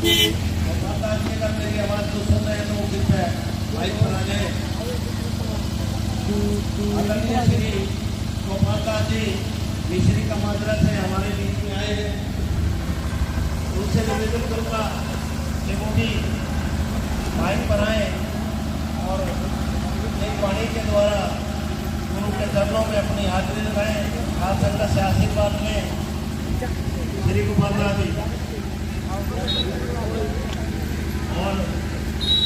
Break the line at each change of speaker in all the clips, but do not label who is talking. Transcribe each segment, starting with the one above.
माता जी अगर मेरी आवाज को सुन रहे हैं तो वो किस है भाई बना जाए। आदरणीय श्री गोपाल जी मिश्री का माजरा से हमारे बीच में आए हैं। उनसे निवेदन करूंगा कि वो भी माइक पर आए और एक वाणी के द्वारा गुरु के चरणों में अपनी हाजिरी लगाएं। आप संगत से आशीर्वाद लें। श्री गोपाल जी और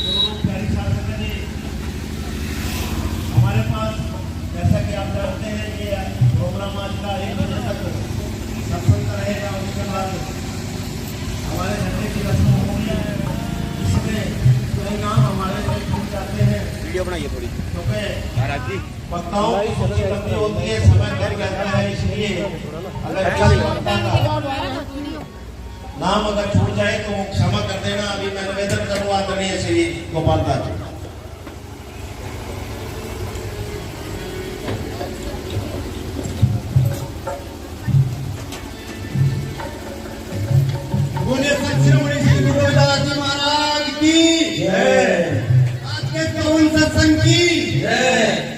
गुरु प्यारी शासक जी, हमारे पास जैसा कि आप जानते हैं ये प्रोग्राम आज का 1 बजे तक सत्संग रहेगा। उसके बाद हमारे झंडे की रस्म होगी। इसमें कई नाम हमारे छूट जाते हैं।
वीडियो बनाइए थोड़ी
क्योंकि वक्ताओं की सूची लंबी होती है, समय कम रहता है, इसलिए अगर नाम अगर छूट जाए तो क्षमा कर देना। अभी मैं निवेदन करूँ आदरणीय श्री गोपाल जी।
बोले सच्चिदानंद श्री गुरुदास जी महाराज की जय। आज के कौन सत्संग की जय।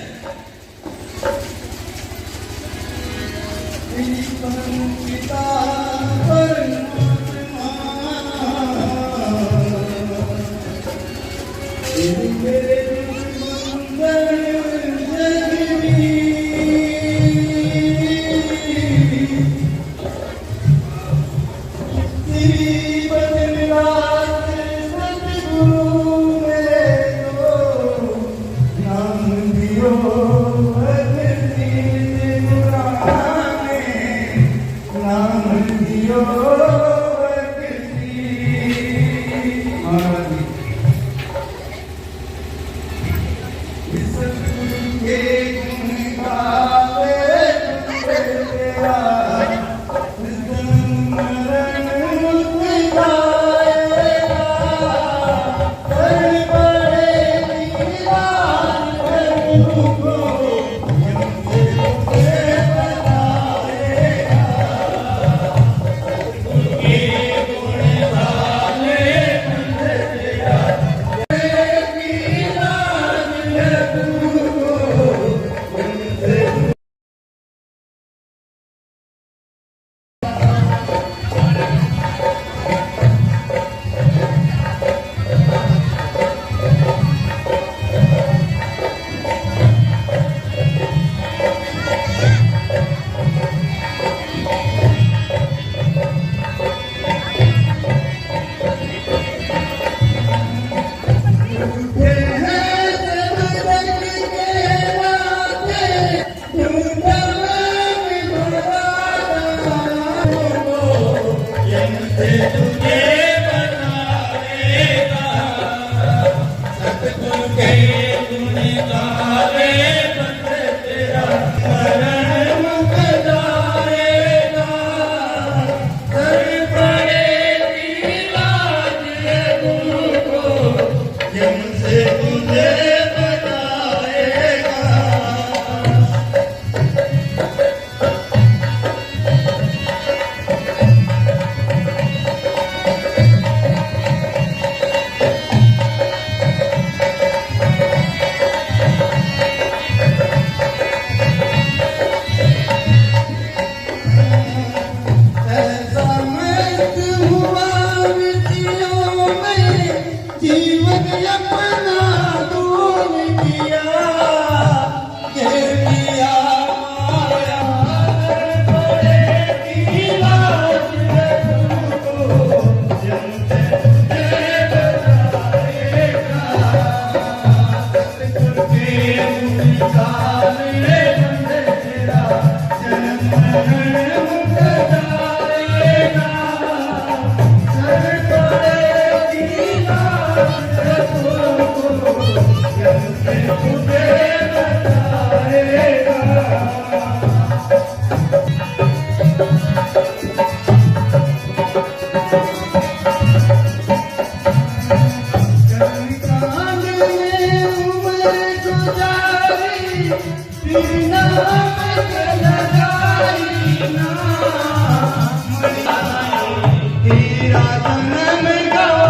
तेरा जन्म गाओ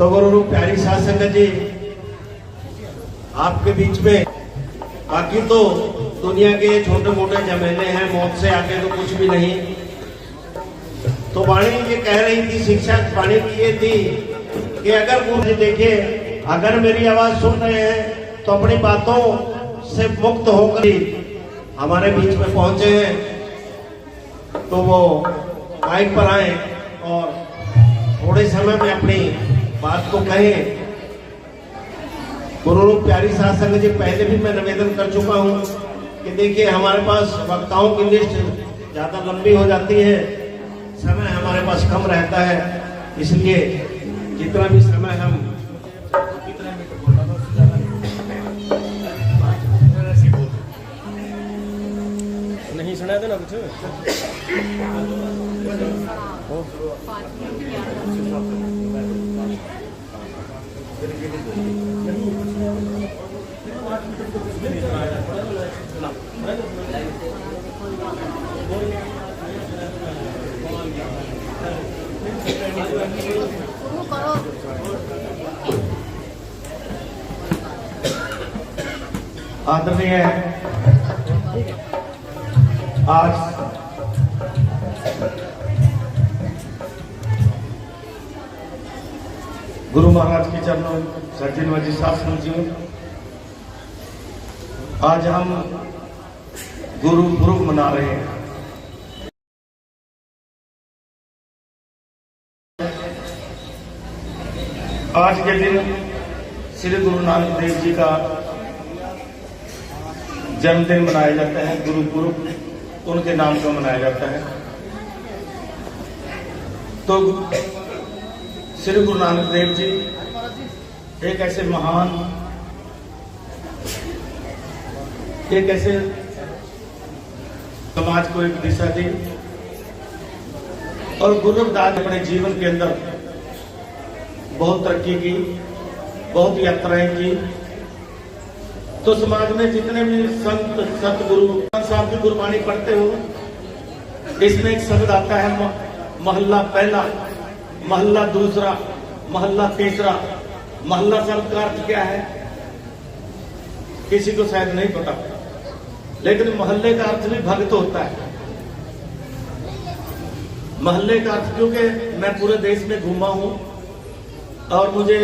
तो गुरु प्यारी साध संगत जी आपके बीच में, बाकी तो दुनिया के छोटे मोटे झमेले हैं, मौत से आगे तो कुछ भी नहीं। तो वाणी ये कह रही थी, शिक्षा वाणी की ये थी कि अगर गुरु देखिए, अगर मेरी आवाज सुन रहे हैं तो अपनी बातों से मुक्त होकर हमारे बीच में पहुंचे हैं, तो वो माइक पर आए और थोड़े समय में अपनी बात को कहें। गुरु प्यारी साध संगत जी, पहले भी मैं निवेदन कर चुका हूं कि देखिए हमारे पास वक्ताओं की लिस्ट ज्यादा लंबी हो जाती है, समय हमारे पास कम रहता है, इसलिए जितना भी समय हम
नहीं सुना था ना कुछ।
आदरणीय आज गुरु महाराज के चरणों सज्जन शास्त्र जी, आज हम गुरु पुरुष मना रहे हैं। आज के दिन श्री गुरु नानक देव जी का जन्मदिन मनाया जाता है, गुरु पुरुष उनके नाम का मनाया जाता है। तो श्री गुरु नानक देव जी एक ऐसे महान, एक ऐसे समाज को एक दिशा दी, और गुरु रविदास अपने जीवन के अंदर बहुत तरक्की की, बहुत यात्राएं की। तो समाज में जितने भी संत सतगुरु साहब की गुरबाणी पढ़ते हो, इसमें एक शब्द आता है महल्ला पहला, महल्ला दूसरा, महल्ला तीसरा। महल्ला शब्द का अर्थ क्या है किसी को शायद नहीं पता, लेकिन मोहल्ले का अर्थ भी भक्त होता है। मोहल्ले का अर्थ, क्योंकि मैं पूरे देश में घूमा हूं और मुझे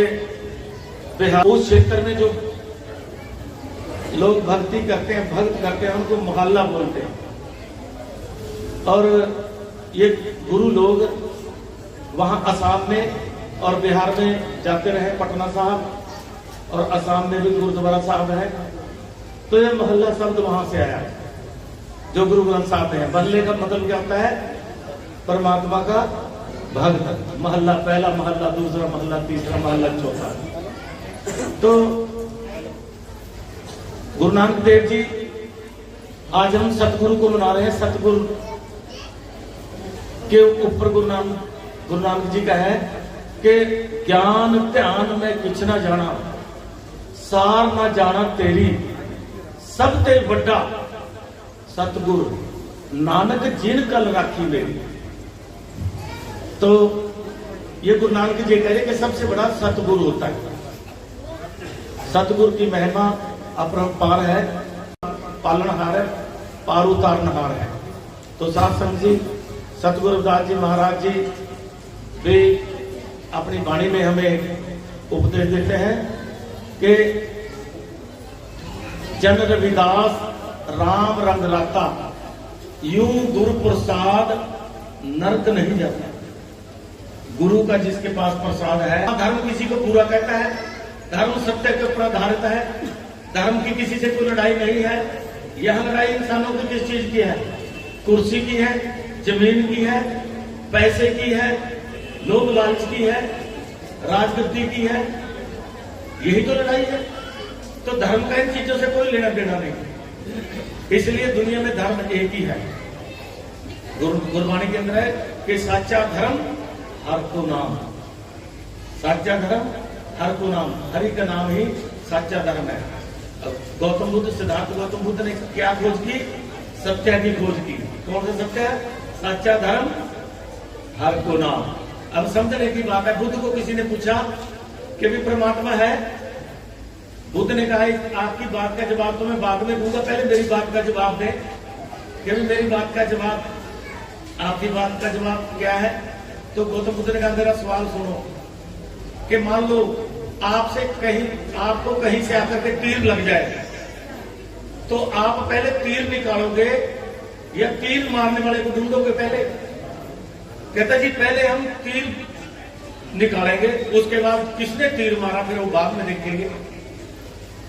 बिहार उस क्षेत्र में जो लोग भक्ति करते हैं, भक्त करते हैं, उनको मोहल्ला बोलते हैं। और ये गुरु लोग वहां असम में और बिहार में जाते रहे, पटना साहब, और असम में भी गुरुद्वारा साहब है। तो ये मोहल्ला शब्द वहां से आया है, जो गुरु ग्रंथ साहब है। मोहल्ले का मतलब क्या होता है? परमात्मा का भक्त। महल्ला पहला, महल्ला दूसरा, महल्ला तीसरा, महल्ला चौथा। तो गुरु नानक देव जी, आज हम सतगुरु को मना रहे हैं। सतगुरु के ऊपर गुरु नानक जी का है कि ज्ञान ध्यान में किछ ना जाना, सार ना जाना तेरी, सब ते वड्डा सतगुरु नानक जिन कल राखी मेरी। तो ये गुरु नानक जी कह रहे कि सबसे बड़ा सतगुरु होता है। सतगुरु की महिमा अपरंपार है, पालनहार है, पार उतारनहार है। तो साथ संग जी, सतगुरु रविदास जी महाराज जी भी अपनी वाणी में हमें उपदेश देते हैं कि जन रविदास राम रंग राता, यूं गुरु प्रसाद नरक नहीं जाता। गुरु का जिसके पास प्रसाद है, धर्म किसी को पूरा कहता है, धर्म सत्य के ऊपर आधारित है, धर्म की किसी से कोई लड़ाई नहीं है। यह लड़ाई इंसानों की किस चीज की है? कुर्सी की है, जमीन की है, पैसे की है, लोभ लालच की है, राजगद्दी की है, यही तो लड़ाई है। तो धर्म का इन चीजों से कोई लेना देना नहीं। इसलिए दुनिया में धर्म एक ही है। गुरबाणी के अंदर है कि साचा धर्म हर को नाम, साचा धर्म हर को नाम, हरि का नाम ही साचा धर्म है। गौतम बुद्ध, सिद्धार्थ गौतम बुद्ध ने क्या खोज की? सत्य की खोज की। कौन सा सत्य है? साचा धर्म हर को नाम। अब समझने की बात है, बुद्ध को किसी ने पूछा कि भी परमात्मा है। बुद्ध ने कहा आपकी बात का जवाब तो मैं बाद में दूंगा, पहले मेरी बात का जवाब दें कि भी मेरी बात का जवाब, आपकी बात का जवाब क्या है। तो गौतम बुद्ध ने कहा मेरा सवाल सुनो कि मान लो आपसे कहीं, आपको कहीं से आकर के तीर लग जाए तो आप पहले तीर निकालोगे या तीर मारने वाले को ढूंढोगे पहले? कहता जी पहले हम तीर निकालेंगे, उसके बाद किसने तीर मारा फिर वो बाद में देखेंगे।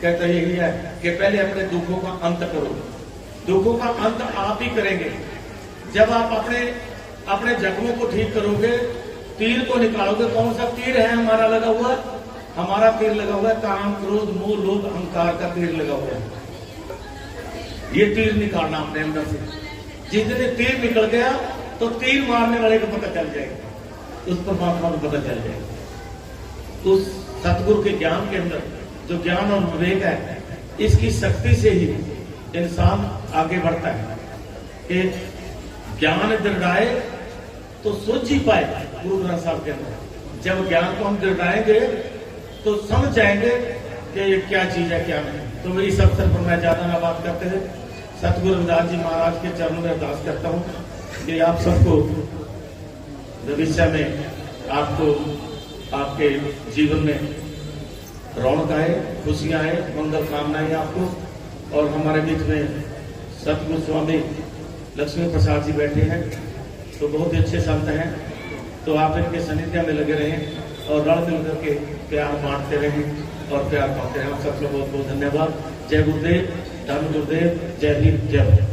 कहता यही है कि पहले अपने दुखों का अंत करो। दुखों का अंत आप ही करेंगे जब आप अपने जख्मों को ठीक करोगे, तीर को निकालोगे। कौन सा तीर है हमारा लगा हुआ? हमारा तीर लगा हुआ है काम, क्रोध, मोह, लोभ, अहंकार का तीर लगा हुआ है। ये तीर निकालना अपने अंदर से। जिस दिन तीर निकल गया तो तीर मारने वाले को पता चल जाएगा, उस परमात्मा को पता चल जाएगा। उस सतगुरु के ज्ञान के अंदर जो ज्ञान और विवेक है, इसकी शक्ति से ही इंसान आगे बढ़ता है। कि ज्ञान दृढ़ाए तो सोच ही पाए। गुरु ग्रंथ साहब के अंदर जब ज्ञान को हम दृढ़ाएंगे तो समझ जाएंगे कि ये क्या चीज है क्या नहीं। तो इस अवसर पर मैं ज्यादा ना बात करते हुए सतगुरु रविदास जी महाराज के चरणों में अरदास करता हूँ कि आप सबको भविष्य में आपको आपके जीवन में रौनक आए, खुशियां आए, मंगल कामनाएं आपको। और हमारे बीच में सतगुरु स्वामी लक्ष्मी प्रसाद जी बैठे हैं, तो बहुत ही अच्छे संत हैं। तो आप इनके सानिध्य में लगे रहें और रल मिल करके प्यार बांटते रहें और प्यार पाते रहें। आप सबको बहुत बहुत धन्यवाद। जय गुरुदेव, धन गुरुदेव, जय हिंद, जय भारत।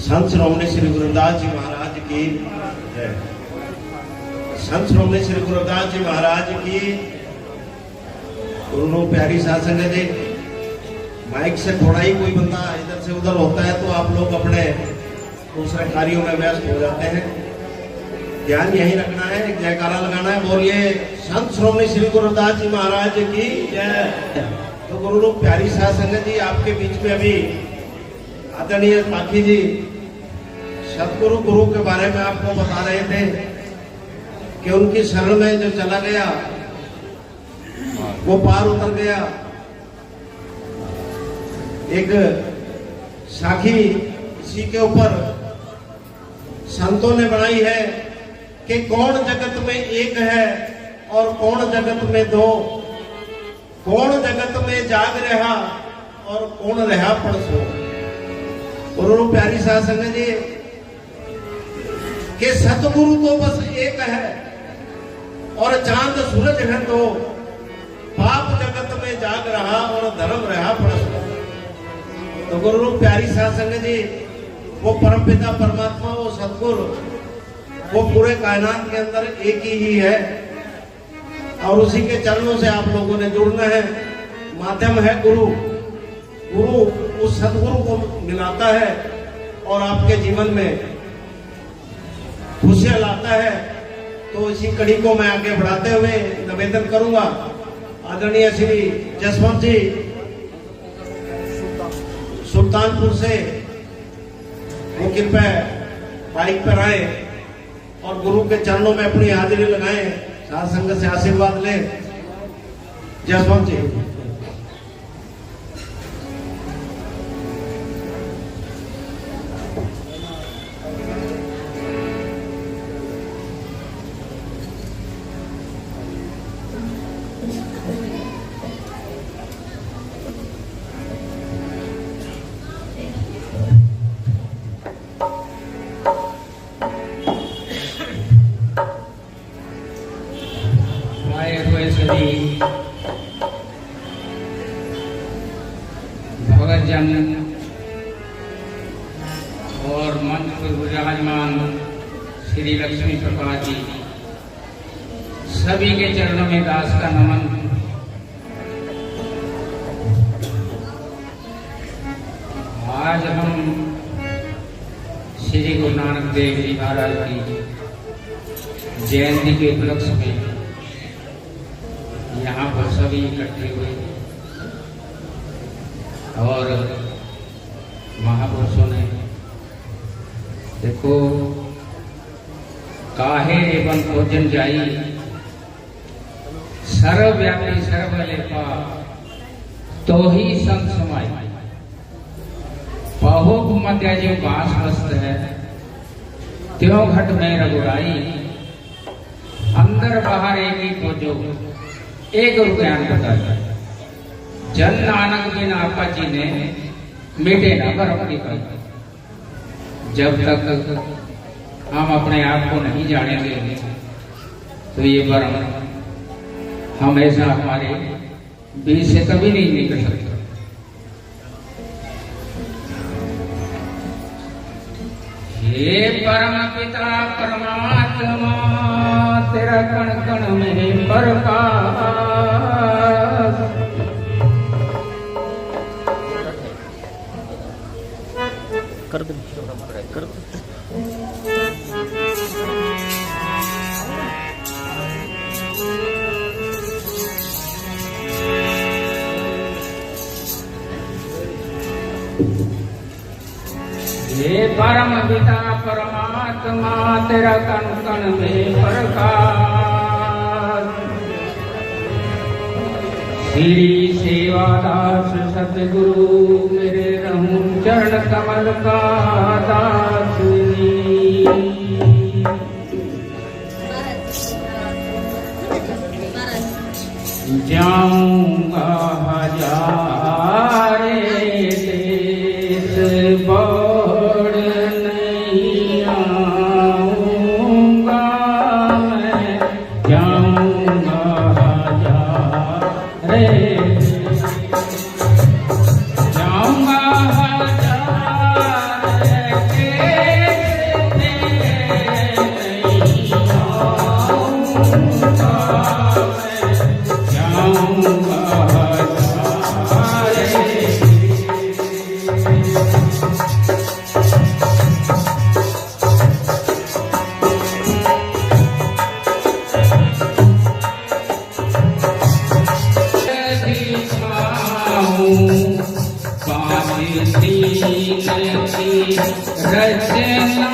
संत श्रोमणी श्री गुरु रविदास जी महाराज की जय। संत श्रोमणी श्री गुरु रविदास जी महाराज की। गुरु प्यारी साध संगत जी, माइक से थोड़ा ही कोई बंदा इधर से उधर होता है तो आप लोग अपने दूसरे कार्यों में व्यस्त हो जाते हैं। ध्यान यही रखना है, जयकारा लगाना है। बोलिए संत श्रोमणी श्री गुरु रविदास जी महाराज की जय। तो गुरु प्यारी साध संगत जी, आपके बीच में अभी आदरणीय पाखी जी सतगुरु गुरु के बारे में आपको बता रहे थे कि उनकी शरण में जो चला गया वो पार उतर गया। एक साखी इसी के ऊपर संतों ने बनाई है कि कौन जगत में एक है और कौन जगत में दो, कौन जगत में जाग रहा और कौन रहा पड़सो। गुरु प्यारी साध संगत जी कि सतगुरु तो बस एक है और चांद सूरज है दो, पाप जगत में जाग रहा और धर्म रहा पड़सो। तो गुरु प्यारी साध संगत जी, वो परमपिता परमात्मा, वो सतगुरु, वो पूरे कायनात के अंदर एक ही है और उसी के चरणों से आप लोगों ने जुड़ना है। माध्यम है गुरु। गुरु उस सतगुरु को मिलाता है और आपके जीवन में खुशियां लाता है। तो इसी कड़ी को मैं आगे बढ़ाते हुए निवेदन करूंगा आदरणीय श्री जसवंत जी सुल्तानपुर से, वो कृपया बाइक पर आए और गुरु के चरणों में अपनी हाजिरी लगाएं, साध संगत से आशीर्वाद लें। जसवंत जी।
भगत जन और मंच पर विराजमान श्री लक्ष्मी प्रसाद जी, सभी के चरणों में दास का नमन। नानक देव जी महाराज की जयंती के उपलक्ष्य में यहाँ पर सभी इकट्ठे हुए और महापुरुषों ने देखो काहे एवं भोजन जाई सर्वव्यापी सर्वलेपा तो ही संग समाई पहुक मध्य जो बांस मस्त है त्यों घट में रघुराई अंदर बाहर एक ही खोजो एक ज्ञान बताया जन नानक बिन आपा जी ने मिटे ना भरम की बात। जब तक हम अपने आप को नहीं जानेंगे तो ये भरम हमेशा हमारे बीच से कभी नहीं निकल सकता। हे परम पिता परमात्मा तेरा कण कण में प्रकाश
कर दे कर दे।
हे परम पिता परमात्मा तेरा कण कण में प्रकाश श्री सेवादास सतगुरु मेरे रहूं चरण कमल का दास जाऊंगा हजारे देश बोड़ नहीं आऊंगा मैं जाऊंगा हजारे जाऊंगा हजारे देश नहीं आऊंगा जाऊंगा हजारे रचना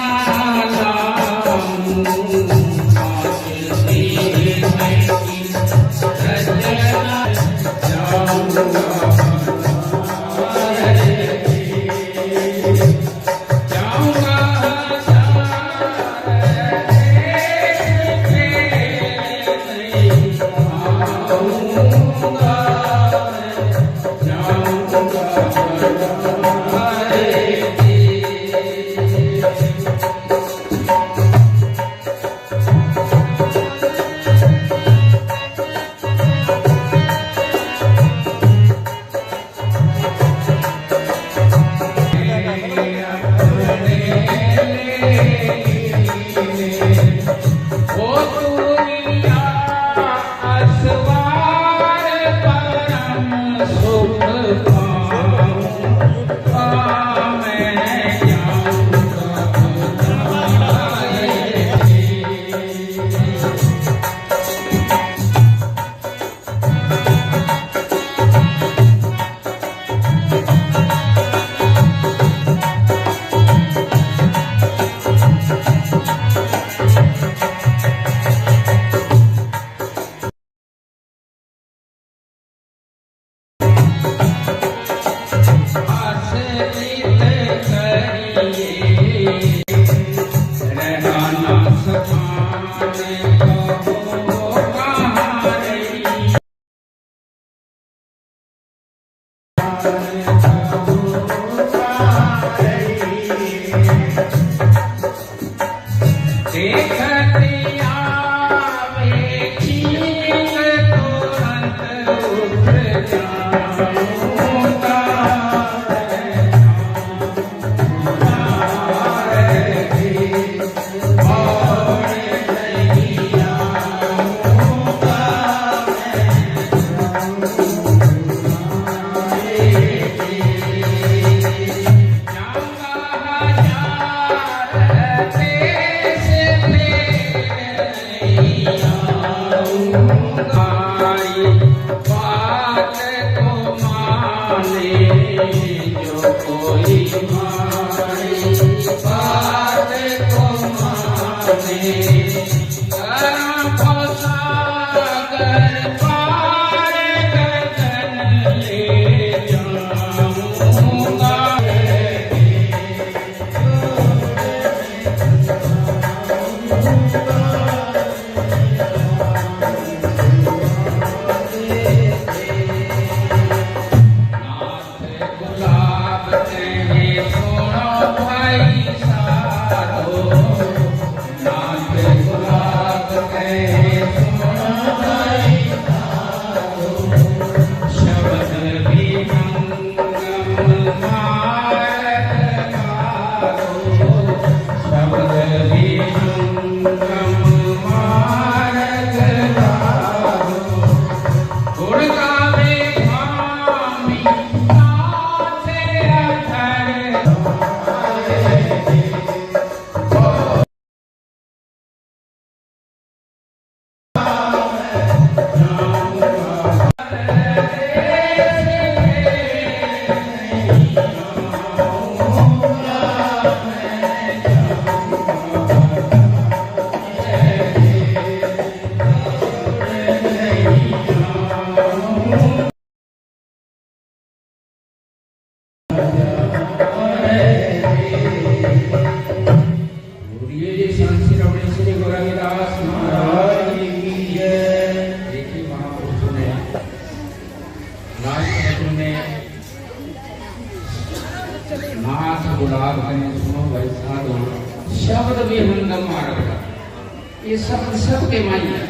शब्द भी हंगम मारगा, ये सबके माई है।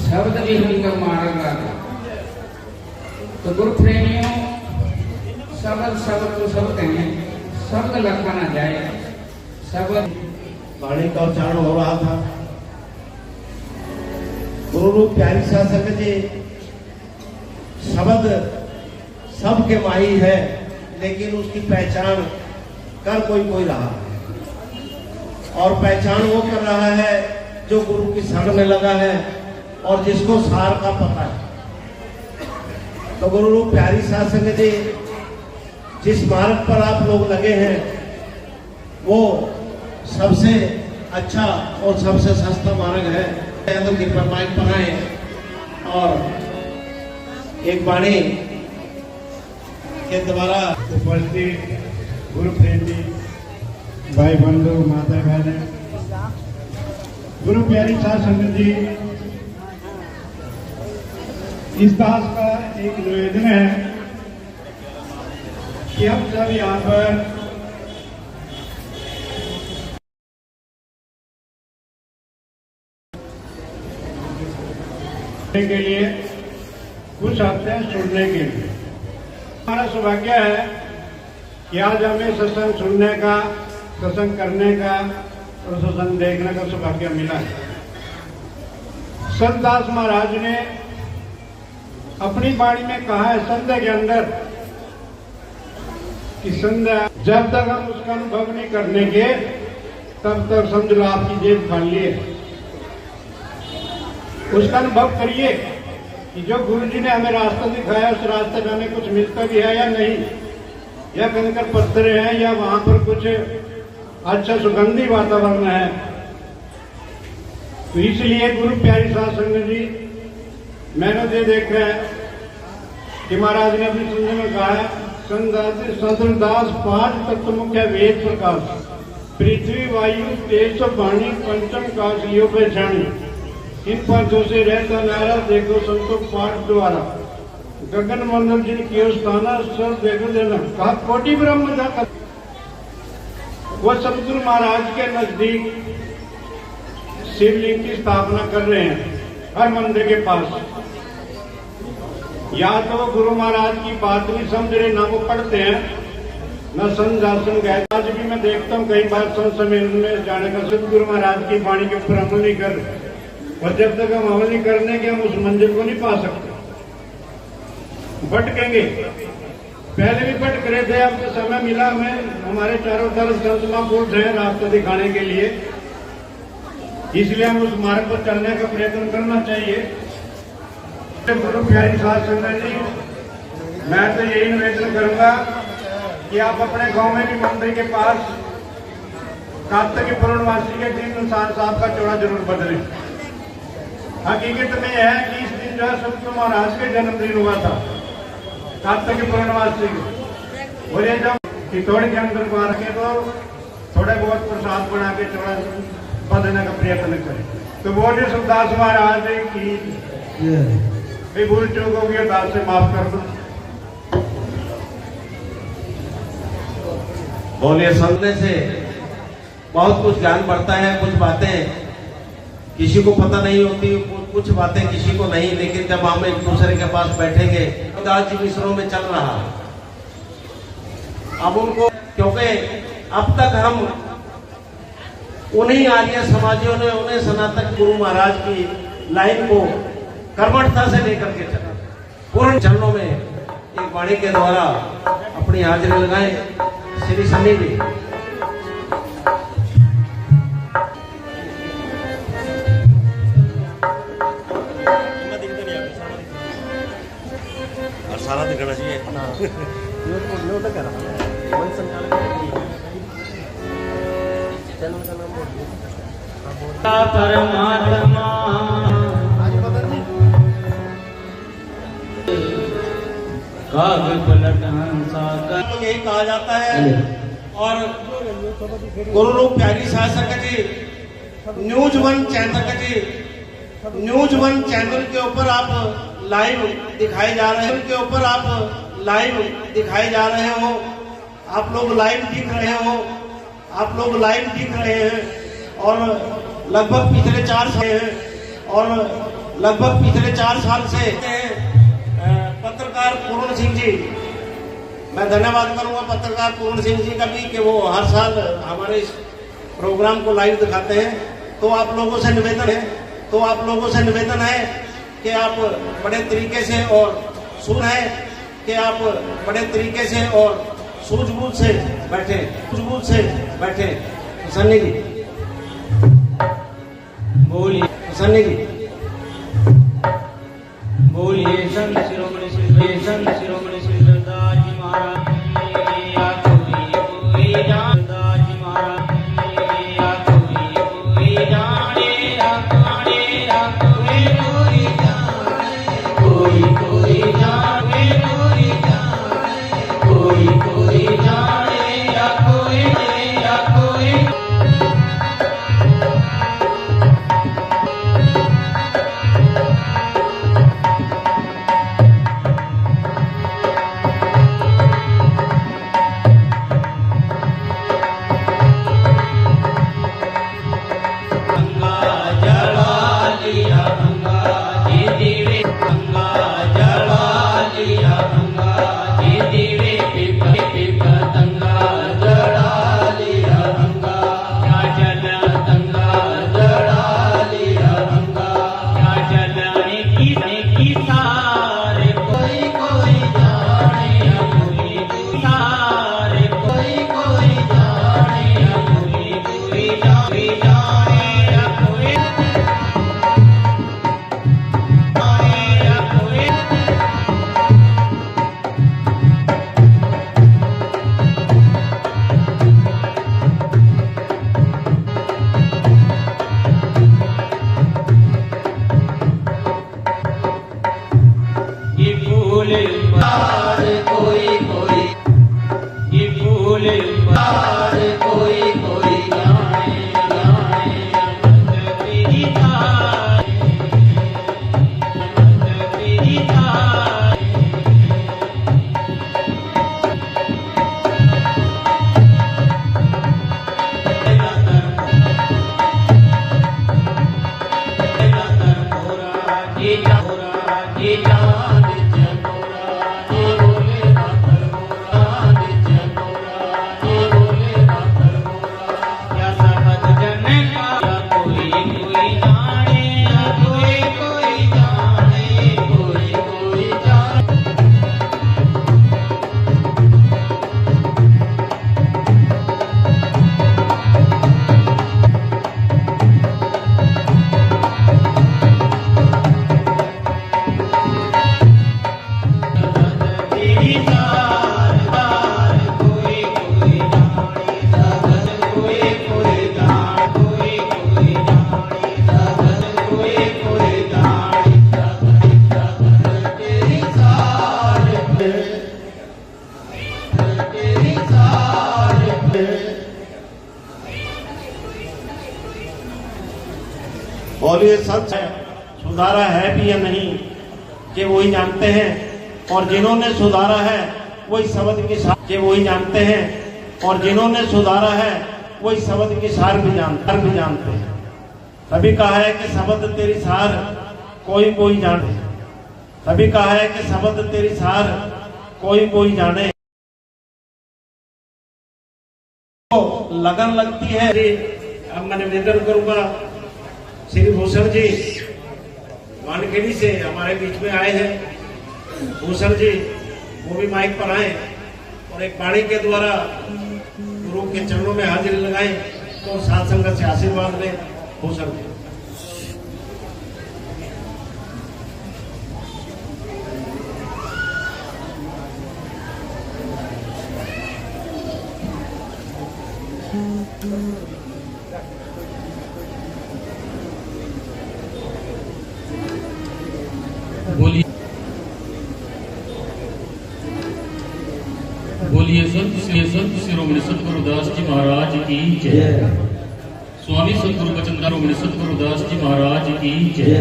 शब्द भी हंगम मारगा। तो गुरु प्रेमियों, शब्द तो सब कहें, शब्द लखा ना जाए। शब्द
वाणी का उच्चारण हो रहा था। गुरु रूप प्यारी साध संगत जी, शब्द सबके माई है, लेकिन उसकी पहचान कर कोई रहा है, और पहचान वो कर रहा है जो गुरु की शरण में लगा है और जिसको सार का पता है। तो गुरु रूप प्यारी साध संगत जी, जिस मार्ग पर आप लोग लगे हैं वो सबसे अच्छा और सबसे सस्ता मार्ग है। तो कृपा माइक बनाए और एक वाणी के द्वारा
उपस्थित गुरु प्रेमी भाई बंधु माता बहन, गुरु प्यारी साध संगत जी, इस दास का एक निवेदन है कि हम सब यहाँ पर के लिए कुछ आते हैं सुनने के लिए। हमारा सौभाग्य है कि आज हमें सत्संग सुनने का, सत्संग करने का और सत्संग देखने का सौभाग्य मिला है। संत दास महाराज ने अपनी वाणी में कहा है संध्या के अंदर कि संध्या जब तक हम उसका अनुभव नहीं करने के तब तक समझ लो आपकी जेब खाली है। उसका अनुभव करिए कि जो गुरु जी ने हमें रास्ता दिखाया उस रास्ते में हमें कुछ मिलता भी है या नहीं, या कंकर पत्थर हैं या वहां पर कुछ अच्छा सुगंधी वातावरण है। तो इसलिए गुरु प्यारी साध संगत जी, मैंने ये देखा है कि महाराज ने अपनी सुनने में कहा है संतदास 5 तत्व मुख्य वेद प्रकाश, पृथ्वी वायु तेज वाणी पंचम काश लियो पहचानी, इन पंचों से रहता नारा देखो संतो पाठ द्वारा, गगन मंडल जिन कियो स्थाना सब देखो देना। कहा कोटि ब्रह्म जाता। वो सतगुरु महाराज के नजदीक शिवलिंग की स्थापना कर रहे हैं हर मंदिर के पास। या तो वो गुरु महाराज की बात नहीं समझ रहे, ना वो पढ़ते हैं, न संजासन गए। आज भी मैं देखता हूँ कई बार संत सम्मेलन में जाने का सतगुरु महाराज की वाणी के ऊपर अमल नहीं कर रहे, और जब तक हम अमल नहीं करने के हम उस मंजिल को नहीं पा सकते, भटकेंगे। पहले भी भटक रहे थे, अब समय मिला हमें, हमारे चारों तरफ संत महापुरुष हैं रास्ता दिखाने के लिए, इसलिए हम उस मार्ग पर चलने का प्रयत्न करना चाहिए। गुरु प्यारी साध संगत जी, मैं तो यही निवेदन करूंगा कि आप अपने गांव में भी मंदिर के पास कार्तिक पूर्णवासी के दिन निशान साहब का चौड़ा जरूर बदलें। हकीकत में यह है कि इस दिन जो है सतगुरु महाराज के जन्मदिन हुआ था, कार्तिक पूर्णवासी को। और ये जब चितौड़ के अंदर को रखे तो थोड़े बहुत प्रसाद बना के चौड़ा बदलने का प्रयत्न करें। तो बोलिए सुखदास महाराज की भूल चूक होगी, दास से माफ कर दो।
बोलिए सुनने से बहुत कुछ ज्ञान बढ़ता है। कुछ बातें किसी को पता नहीं होती, कुछ बातें किसी को नहीं, लेकिन जब हम एक दूसरे के पास बैठेंगे तो दास जी मिश्रों में चल रहा है। अब उनको, क्योंकि अब तक हम उन्हीं आर्य समाजियों ने, उन्हें सनातन गुरु महाराज की लाइन को कर्मठता से लेकर के चला, पूर्ण चरणों में एक वाणी के द्वारा अपनी हाजिरी लगाए। श्री सनी जी, सारा दिखना चाहिए।
परमात्मा काग पलट हंसा का
तो यही कहा जाता है। और गुरु रूप प्यारी शासक जी न्यूज वन चैनल जी, न्यूज वन चैनल के ऊपर आप लाइव दिखाए जा रहे हैं, के ऊपर आप लाइव दिखाए जा रहे हो, आप लोग लाइव दिख रहे हो, आप लोग लाइव दिख रहे हैं। और लगभग पिछले 4 साल हैं, और लगभग पिछले 4 साल से पत्रकार पूर्ण सिंह जी, मैं धन्यवाद करूंगा पत्रकार पूर्ण सिंह जी का भी कि वो हर साल हमारे इस प्रोग्राम को लाइव दिखाते हैं। तो आप लोगों से निवेदन है, तो आप लोगों से निवेदन है कि आप बड़े तरीके से और सुने, कि आप बड़े तरीके से और सूझबूझ से बैठे, सूझबूझ से बैठे। सन्नी जी
बोलिए,
सन्नी जी
बोलिए संत शिरोमणि श्री गुरुदास जी महाराज की, या कोई जानदास जी महाराज की, या कोई जाने, या कोई जाने, कोई जाने, कोई जाने, या कोई
और ये सच है, सुधारा है भी या नहीं कि वही जानते हैं, और जिन्होंने सुधारा है वही शब्द के सार के वही जानते हैं, और जिन्होंने सुधारा है वही शब्द के सार भी जानते हैं। तभी कहा है कि शब्द तेरी सार कोई जाने, तभी कहा है कि शब्द तेरी सार कोई जाने। तो लगन लगती है। अब मैं निवेदन करूंगा, श्री भूषण जी वानखेड़ी से हमारे बीच में आए हैं, भूषण जी वो भी माइक पर आए और एक वाणी के द्वारा गुरु के चरणों में हाजिरी लगाएं, तो साथ संगत से आशीर्वाद लें। भूषण जी
बोलिए।
बोलिए संत शिरोमणि सतगुरुदास जी महाराज की जय। स्वामी सतगुरु बचनदास सतगुरुदास जी महाराज की जय।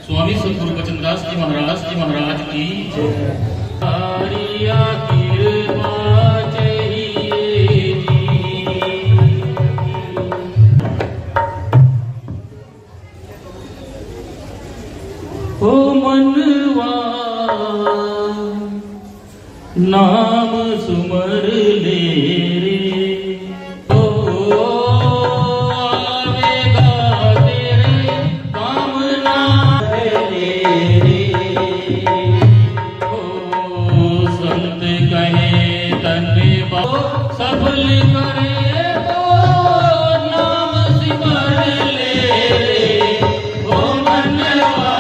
स्वामी सतगुरु बचनदास जी महाराज की जय। हरिया कृपा चाहिए ओ मनवा नाम सुमर ले रे ओ आवेगा तेरे कामना ले रे ओ संत कहे तने बा सफल करे तो नाम सिमर ले रे ओ मनवा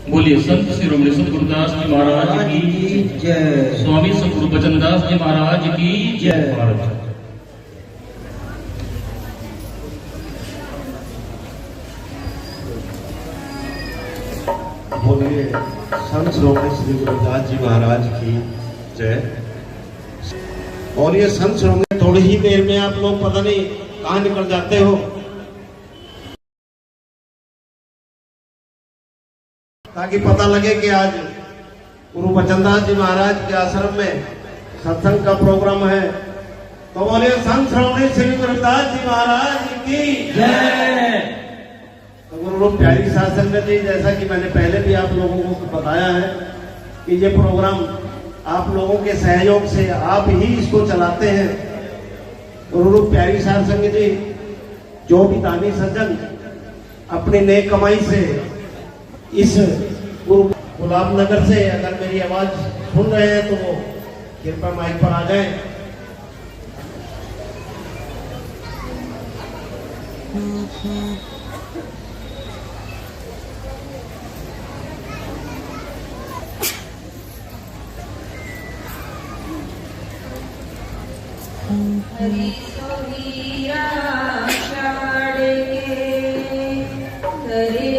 बोलिए संत शिरोमणि सतगुरुदास जी महाराज की जय। स्वामी सतगुरु बचनदास जी महाराज की जय।
बोलिए संत शिरोमणि श्री गुरुदास जी महाराज की जय। और ये संत शिरोमणि थोड़ी ही देर में आप लोग पता नहीं कहाँ निकल जाते हो, ताकि पता लगे कि आज गुरु बचनदास जी महाराज के आश्रम में सत्संग का प्रोग्राम है। तो बोले संत शिरोमणि श्री गुरुदास जी महाराज की जय। तो गुरु रूप प्यारी साध संगत जी, जैसा कि मैंने पहले भी आप लोगों को बताया है कि ये प्रोग्राम आप लोगों के सहयोग से आप ही इसको चलाते हैं। गुरु रूप प्यारी साध संगत जी, जो भी दानी सज्जन अपनी नेक कमाई से इस गुलाब नगर से अगर मेरी आवाज सुन रहे हैं तो वो कृपया माइक पर आ जाएं।
हरि सोहीरा छाड़ के करे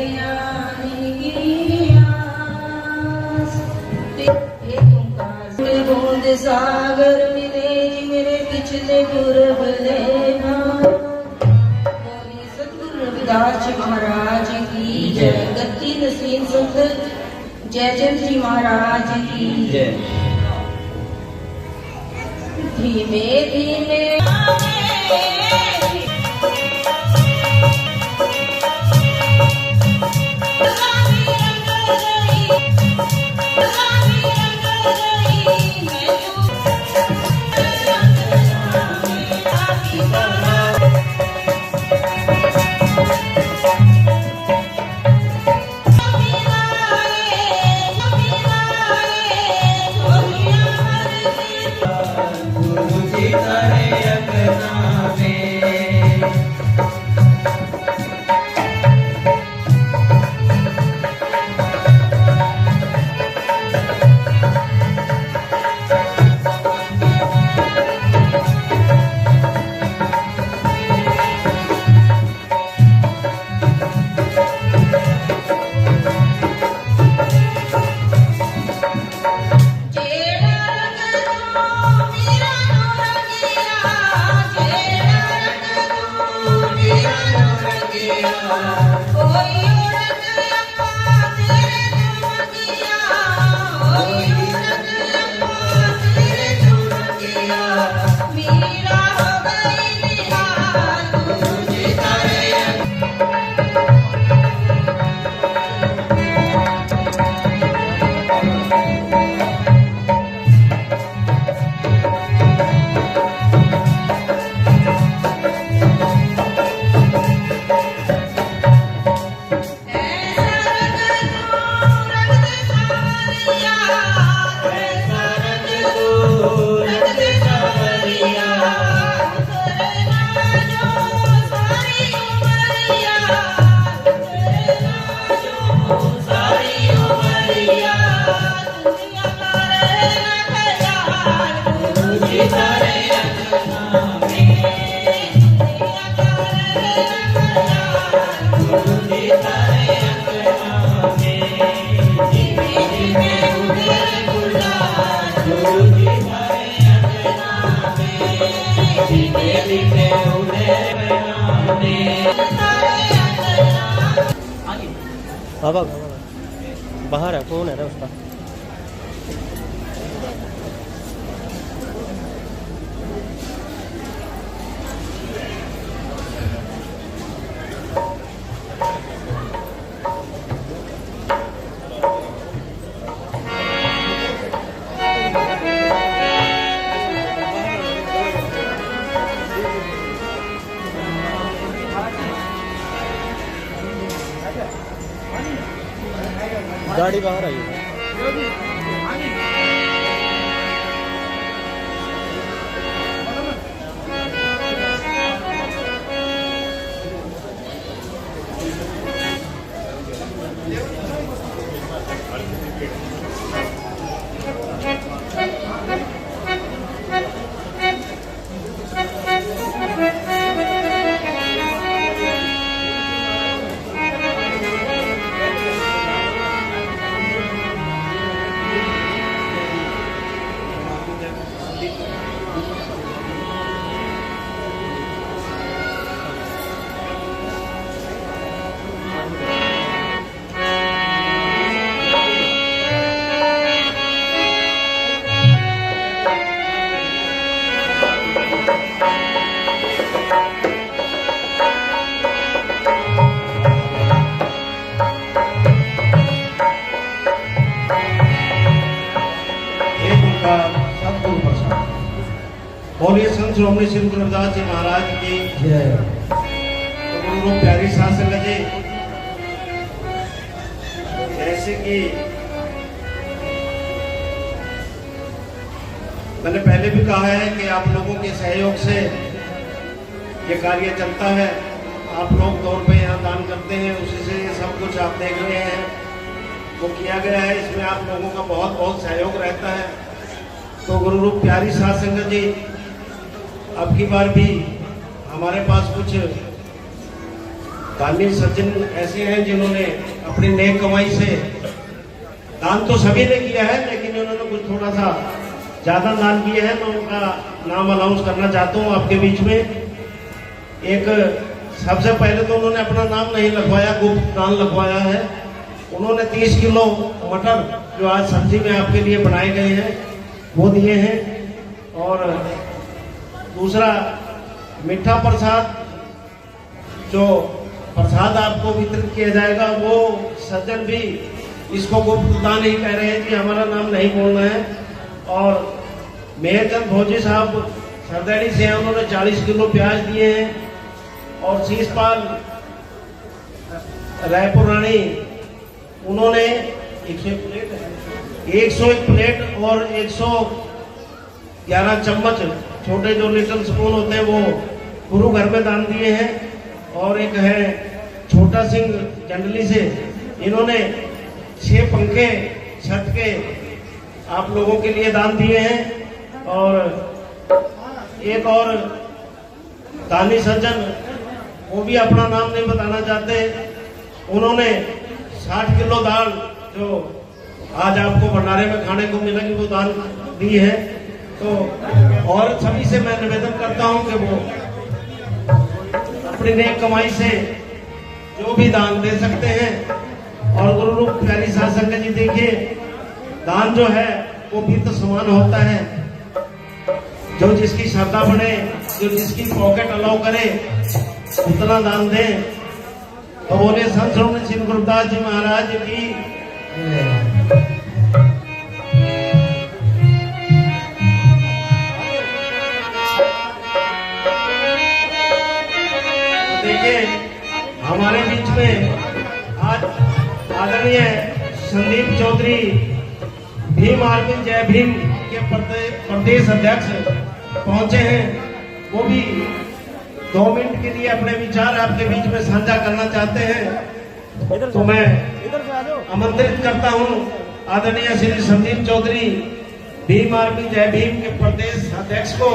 बूंद सागर मिले मेरे पिछले पूर्व सतगुरु रविदास महाराज की जय। गति नसीन संत जय जी महाराज की
जय।
धीमे धीमे
बाबा बाहर है, कौन है उसका? गाड़ी बाहर आई है।
बोलिए संत श्रोमणी श्री गुरु रविदास जी महाराज की जय। तो गुरु प्यारी साध संगत जी, जैसे कि मैंने पहले भी कहा है कि आप लोगों के सहयोग से ये कार्य चलता है। आप लोग तौर पे यहाँ दान करते हैं, उसी से ये सब कुछ आप देख रहे हैं वो किया गया है। इसमें आप लोगों का बहुत बहुत सहयोग रहता है। तो गुरु रूप प्यारी साध संगत जी, अब की बार भी हमारे पास कुछ दानी सज्जन ऐसे हैं जिन्होंने अपनी नेक कमाई से, दान तो सभी ने किया है लेकिन उन्होंने कुछ थोड़ा सा ज्यादा दान किया है। मैं उनका नाम अनाउंस करना चाहता हूँ आपके बीच में। एक सबसे पहले तो उन्होंने अपना नाम नहीं लिखवाया, गुप्त दान लिखवाया है। उन्होंने 30 किलो मटर जो आज सब्जी में आपके लिए बनाए गए हैं वो दिए हैं। और दूसरा मीठा प्रसाद, जो प्रसाद आपको वितरित किया जाएगा, वो सज्जन भी इसको गुप्त दान ही कह रहे हैं कि हमारा नाम नहीं बोलना है। और मेहरचंद भोजी साहब सरदैनी से हैं, उन्होंने 40 किलो प्याज दिए हैं। और शीशपाल रायपुर रानी, उन्होंने 101 प्लेट और 111 चम्मच, छोटे जो लिटिल स्पून होते हैं, वो गुरु घर में दान दिए हैं। और एक है छोटा सिंह जंडली से, इन्होंने 6 पंखे छत के आप लोगों के लिए दान दिए हैं। और एक और दानी सज्जन, वो भी अपना नाम नहीं बताना चाहते, उन्होंने 60 किलो दाल जो आज आपको भंडारे में खाने को मिलेगी वो दान दी है। तो और सभी से मैं निवेदन करता हूं कि वो अपनी नेक कमाई से जो भी दान दे सकते हैं। और गुरु रूप प्यारी साध संगत जी, देखिए दान जो है वो भी तो समान होता है। जो जिसकी श्रद्धा बढ़े, जो जिसकी पॉकेट अलाउ करे, उतना दान दें। तो बोले संत श्री श्री गुरुदास जी महाराज की। देखिए हमारे बीच में आज आदरणीय संदीप चौधरी भीम आर्मी जय भीम के प्रदेश अध्यक्ष पहुंचे हैं। वो भी 2 मिनट के लिए अपने विचार आपके बीच में साझा करना चाहते हैं। तो मैं आमंत्रित करता हूं आदरणीय श्री संदीप चौधरी भीम आर्मी जय भीम के प्रदेश अध्यक्ष को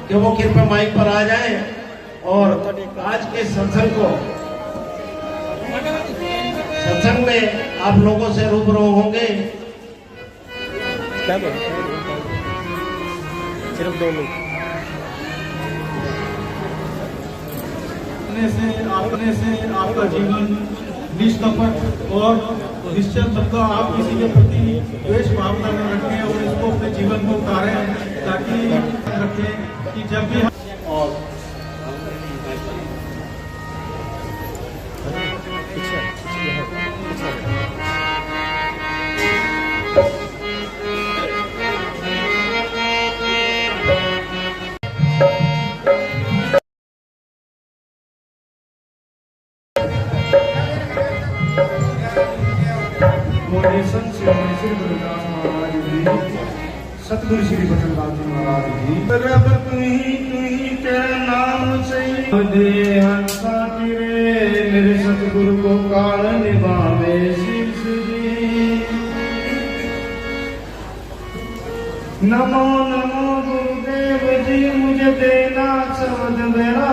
कि वो कृपया माइक पर आ जाएं और आज के सत्संग में आप लोगों से रूबरू होंगे।
क्या बोल सिर्फ 2 मिनट।
अपने से आपका जीवन निष्कपट और निश्चल सबका आप किसी के प्रति द्वेष भावना न रखें और इसको अपने जीवन में उतारें, ताकि रखें कि जब भी और सतगुरु श्री बचनदास जी महाराज जी। रब तुही के नाम से दे हंसा तिरे, मेरे सतगुरु को काल निभावे शीश जी। नमो नमो गुरुदेव जी, मुझे देना शब्द मेरा।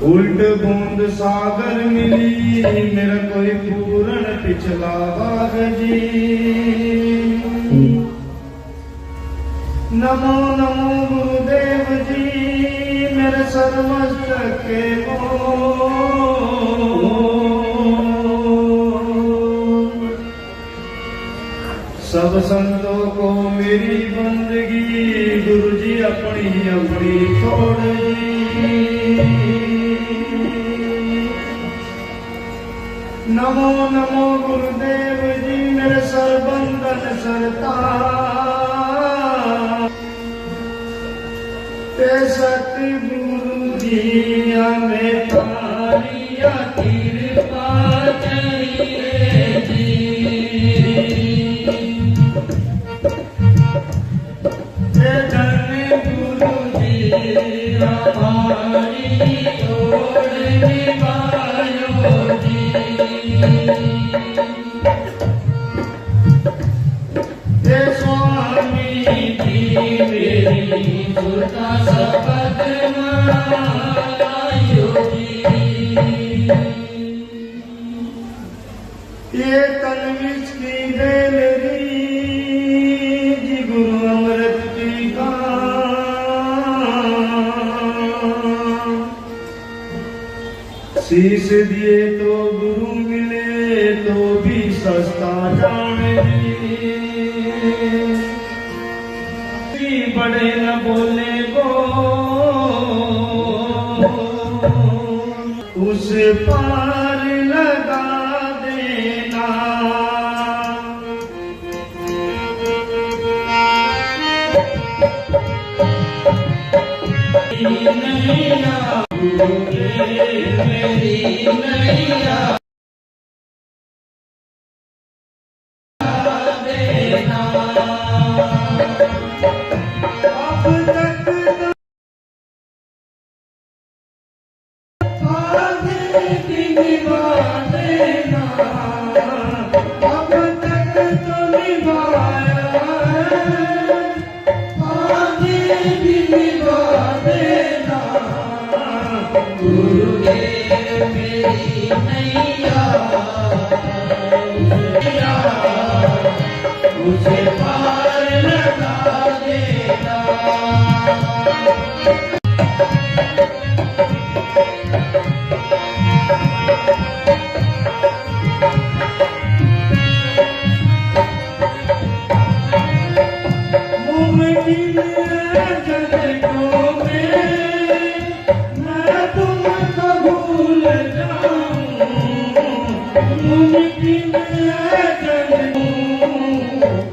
उल्ट बूंद सागर मिली, मेरा कोई पूर्ण पिछला भाग जी। नमो नमो गुरुदेव जी, मेरे सर्वमस्तक के सब संतों को मेरी बंदगी, गुरु जी अपनी अपनी छोड़ जी। नमो नमो गुरुदेव जी, मेरे सरबंधन सरता ते सतगुरु जी हमें तारिया कृपा चाहिए जी। धन गुरु जी हमारी ओर निभायो जी। स्वामी जी मेरी सुरता शपथ मायो जी। शीश दिए तो गुरु मिले तो भी सस्ता जाने बड़े न बोले गो उस पार लगा देना नैया मेरी नैया देना अब तक आगे भी निभा देना अब तक तो निभाया आगे भी निभा देना गुरुदेव मेरी नैया मुझे पार लगा देना मुमकिन है जगतों में मैं तुमको भूल जाऊं मुमकिन है जगतों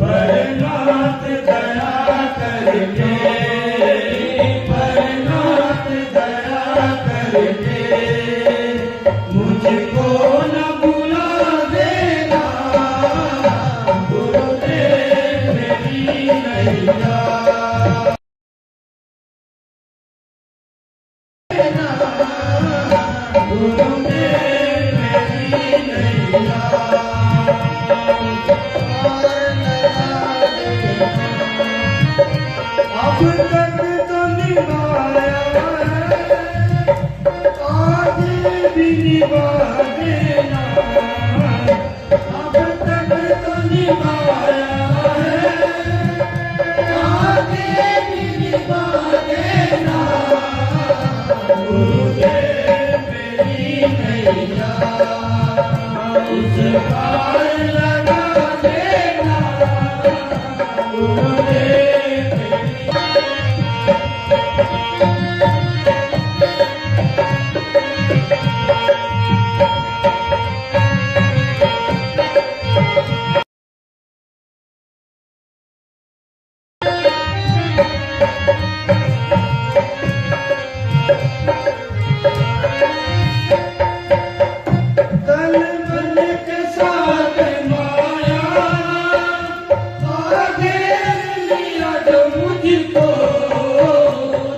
पर नाथ दया करके पर नाथ दया करके मुझको न भुला देना गुरुदेव मेरी नैया गुरुदेव मेरी नैया अब तक तो निभाया आगे भी निभा देना अब तक तो निभाया आगे भी निभा देना गुरुदेव मेरी नैया उस पार लगा देना गुरुदेव तन मन के साथ माया आगे लिया जो मुझको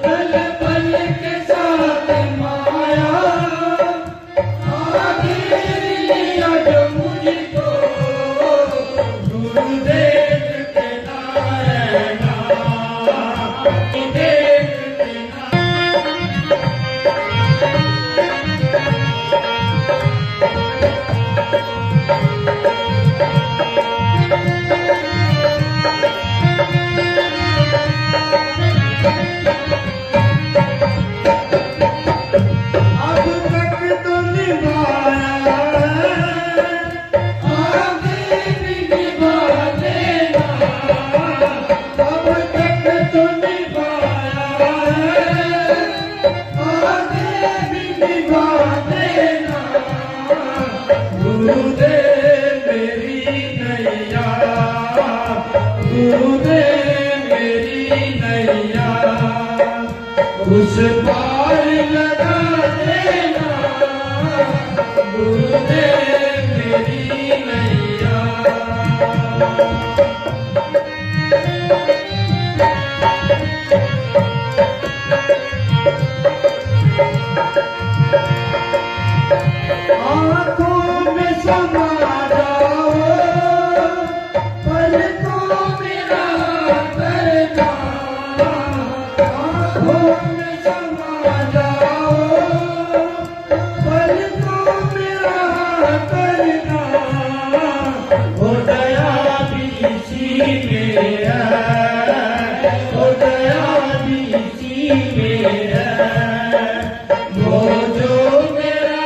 तन मन के साथ माया आगे लिया जो मुझको गुरुदेव के नायना गुरुदेव के अब तक तो निभाया आगे भी निभा देना अब तक तो निभाया आगे भी निभा देना गुरुदेव मेरी नैया गुरुदेव मेरी नैया उस पार लगा देना गुरुदेव मेरी नैया आँखों में समा जाओ पलकों में राह करना आँखों में समा जाओ पलकों में राह करना हो दया भी इसी में है हो दया भी इसी में है वो जो मेरा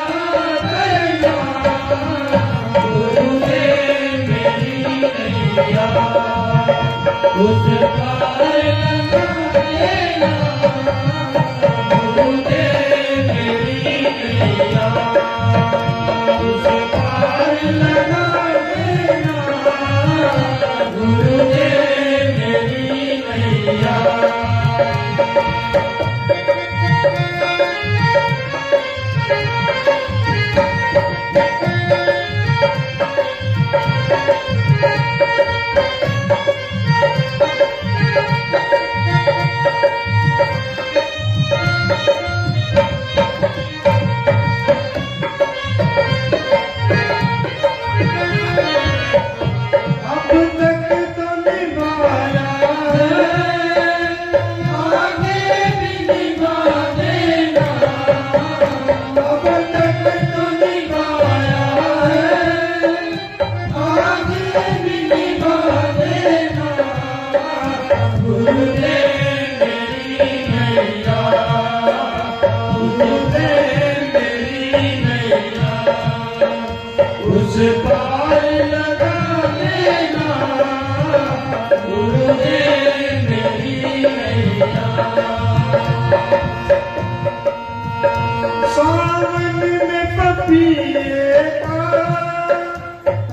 सावन में पपीए का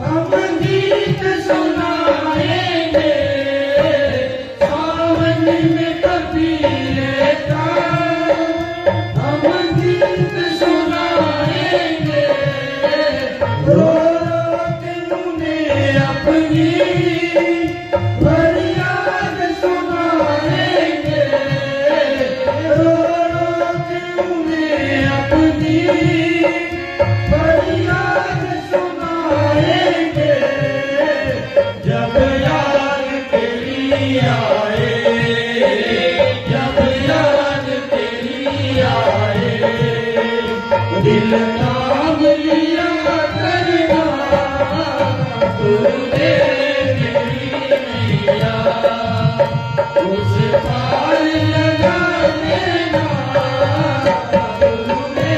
हम गीत सुनाएंगे, सावन में पपीए का हम गीत सुनाएंगे, रो रो के उन्हें अपनी फरियाद सुनाएंगे, रो रो के उन्हें अपनी फरियाद सुनाएंगे, जब याद तेरी आए, जब याद तेरी आए, दिल थाम लिया करना, तूने मेरी नैया उस पार लगा देना, तूने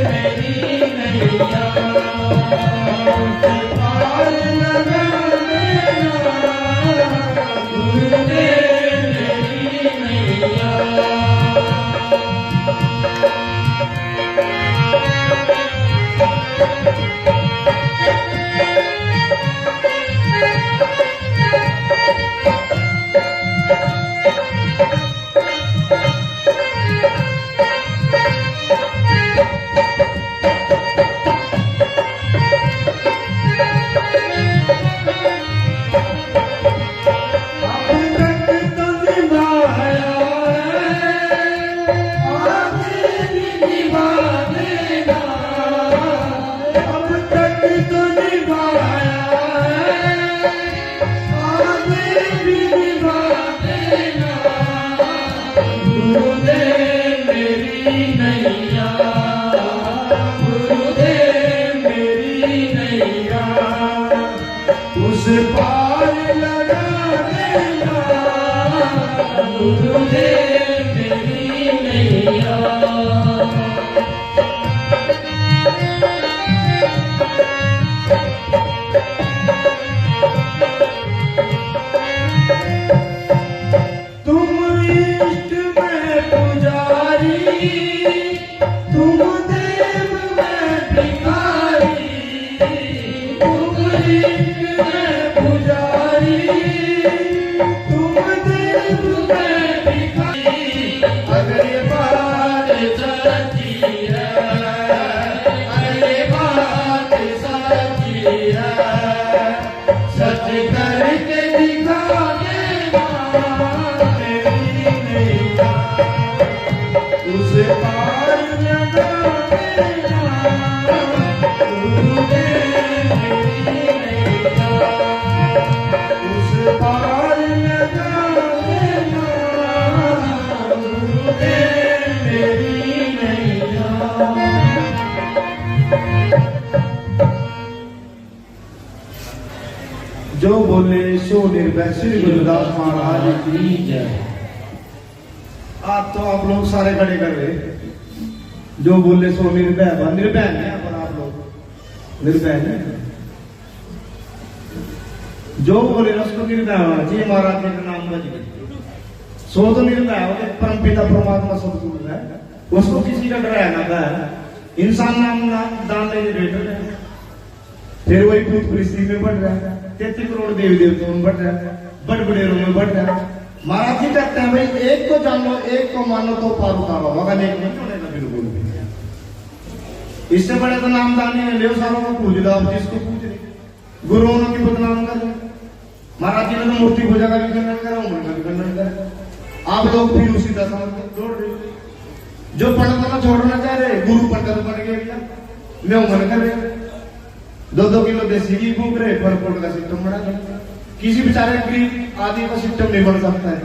मेरी नैया उस पार लगा देना, तूने मेरी नैया। उस पार लगा देना, गुरुदेव मेरी नैया। तुम इष्ट में पुजारी, तुम देव में भिखारी, तुम इष्ट में पुजारी, तुम देव में भिखारी। अगर ये बात सच्ची है, अगर ये बात सच्ची है, सच करके दिखा देना मेरी नैया, उस पार लगा देना, गुरुदेव मेरी नैया, उस पार लगा देना, गुरुदेव मेरी नैया। जो बोले सो निर्भय श्री गुरुदास महाराज की जय। आप तो आप लोग सारे खड़े कर रहे, जो बोले सो निर्भय, निर्भय है पर आप लोग निर्भय नहीं। जो बोले उसको निर्भय होना चाहिए, महाराज जी का नाम बच सो तो निर्भय हो, परम पिता परमात्मा सदगुरु है, उसको किसी का डराया ना था। इंसान नाम दान नहीं दे रहे, फिर वही भूत परिस्थिति में बढ़ रहा है, 33 करोड़ देवी देवताओं में बढ़ रहा है, बड़ बड़ेरों में बढ़ रहा है। महाराज जी कहते हैं भाई एक को जानो, एक को मानो तो पार उतारो, मगर एक नहीं छोड़ेगा बिल्कुल भी। इससे बड़े तो नामदानी ने ले सारों को पूज लो, आप जिसको पूज रहे गुरुओं की बदनाम कर। महाराज जी ने तो मूर्ति पूजा का भी खंडन करा, उम्र का भी खंडन करा। आप लोग फिर उसी दशा में दौड़ रहे, जो पंडित छोड़ना चाह रहे गुरु पंडित बन गए, मैं मन कर रहे 2-2 किलो देसी घी फूक रहे, पर फुट का सिस्टम बना रहे। किसी बेचारे गरीब आदि का सिस्टम नहीं बन सकता है,